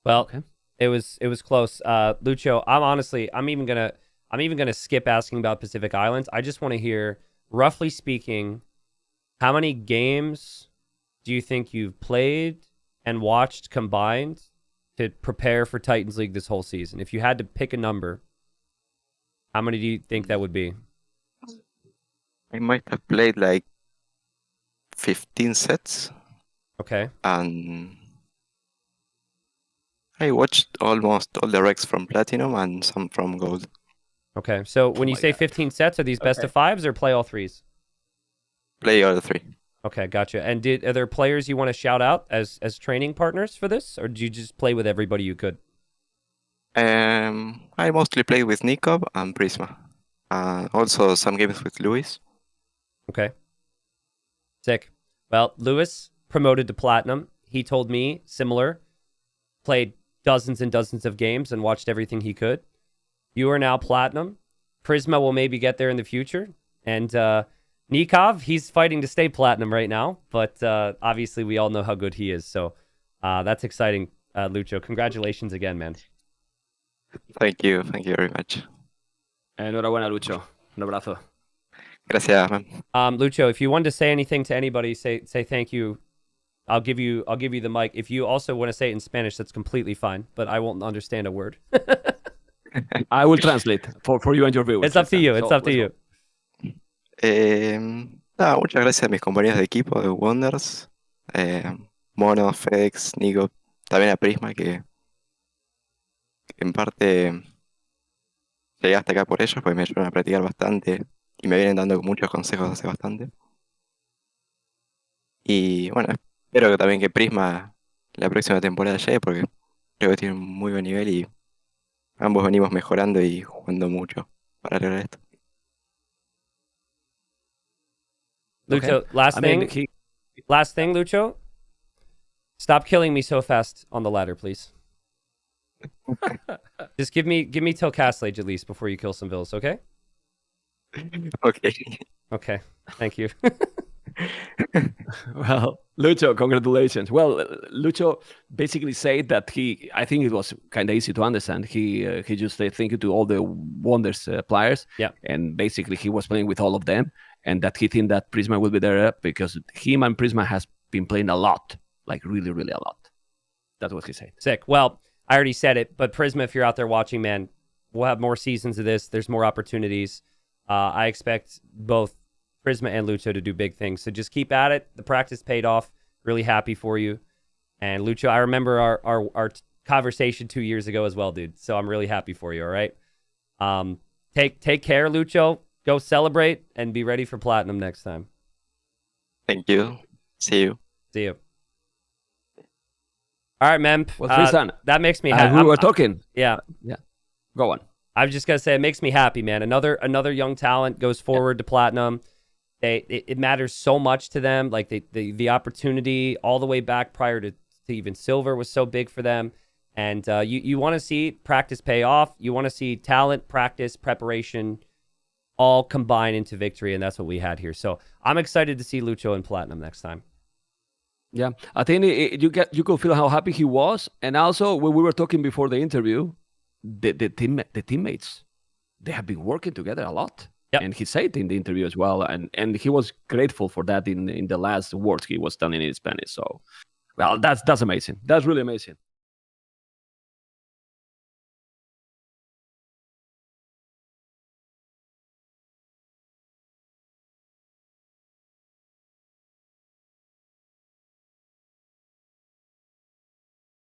Well, Okay. it was close. Lucho, I'm even gonna skip asking about Pacific Islands. I just want to hear, roughly speaking, how many games do you think you've played and watched combined to prepare for Titans League this whole season? If you had to pick a number, how many do you think that would be? I might have played like 15 sets, Okay. and I watched almost all the recs from Platinum and some from Gold. Okay. So when you my say God. 15 sets, are these best of fives or play all threes? Play all 3. Okay, gotcha. And are there players you want to shout out as training partners for this, or did you just play with everybody you could? I mostly played with Nikob and Prisma. Also some games with Luis. Okay. Sick. Well, Lewis promoted to platinum. He told me similar. Played dozens and dozens of games and watched everything he could. You are now platinum. Prisma will maybe get there in the future. And Nikov, he's fighting to stay platinum right now. But obviously we all know how good he is. So that's exciting, Lucho. Congratulations again, man. Thank you very much. Enhorabuena, Lucho. Un abrazo. Gracias, man. Lucho, if you wanted to say anything to anybody, say thank you. I'll give you the mic. If you also want to say it in Spanish, that's completely fine, but I won't understand a word. I will translate for you and your viewers. It's up to you. It's up to you. Muchas gracias a mis compañeros de equipo de Wonders, Mono, Fex, Nico, también a Prisma, que en parte llegué hasta acá por ellos, porque me ayudan a practicar bastante y me vienen dando muchos consejos hace bastante. Y bueno, espero que también que Prisma la próxima temporada llegue, porque creo que tiene un muy buen nivel y ambos venimos mejorando y jugando mucho para lograr esto. Lucho, last thing, Lucho. Stop killing me so fast on the ladder, please. Just give me till Castle Age at least before you kill some vills, okay? Okay. Okay, thank you. Well, Lucho, congratulations. Well, Lucho basically said that I think it was kind of easy to understand. He just said thank you to all the Wonders players. Yeah. And basically he was playing with all of them, and that he think that Prisma will be there because him and Prisma has been playing a lot, like really, really a lot. That's what he said. Sick. Well, I already said it, but Prisma, if you're out there watching, man, we'll have more seasons of this. There's more opportunities. I expect both Prisma and Lucho to do big things. So just keep at it. The practice paid off. Really happy for you. And Lucho, I remember our conversation 2 years ago as well, dude. So I'm really happy for you, all right? Take care, Lucho. Go celebrate and be ready for Platinum next time. Thank you. See you. See you. All right, Mem. Well, Tristan, that makes me happy. we were talking. Yeah. Go on. I was just gonna say it makes me happy, man. Another young talent goes forward to platinum. It matters so much to them. Like the opportunity all the way back prior to even silver was so big for them. And you want to see practice pay off. You want to see talent, practice, preparation all combine into victory, and that's what we had here. So I'm excited to see Lucho in Platinum next time. Yeah, I think you could feel how happy he was, and also when we were talking before the interview, the teammates, they have been working together a lot. Yep. And he said in the interview as well, and he was grateful for that in the last words he was telling in Spanish. So, well, that's amazing. That's really amazing.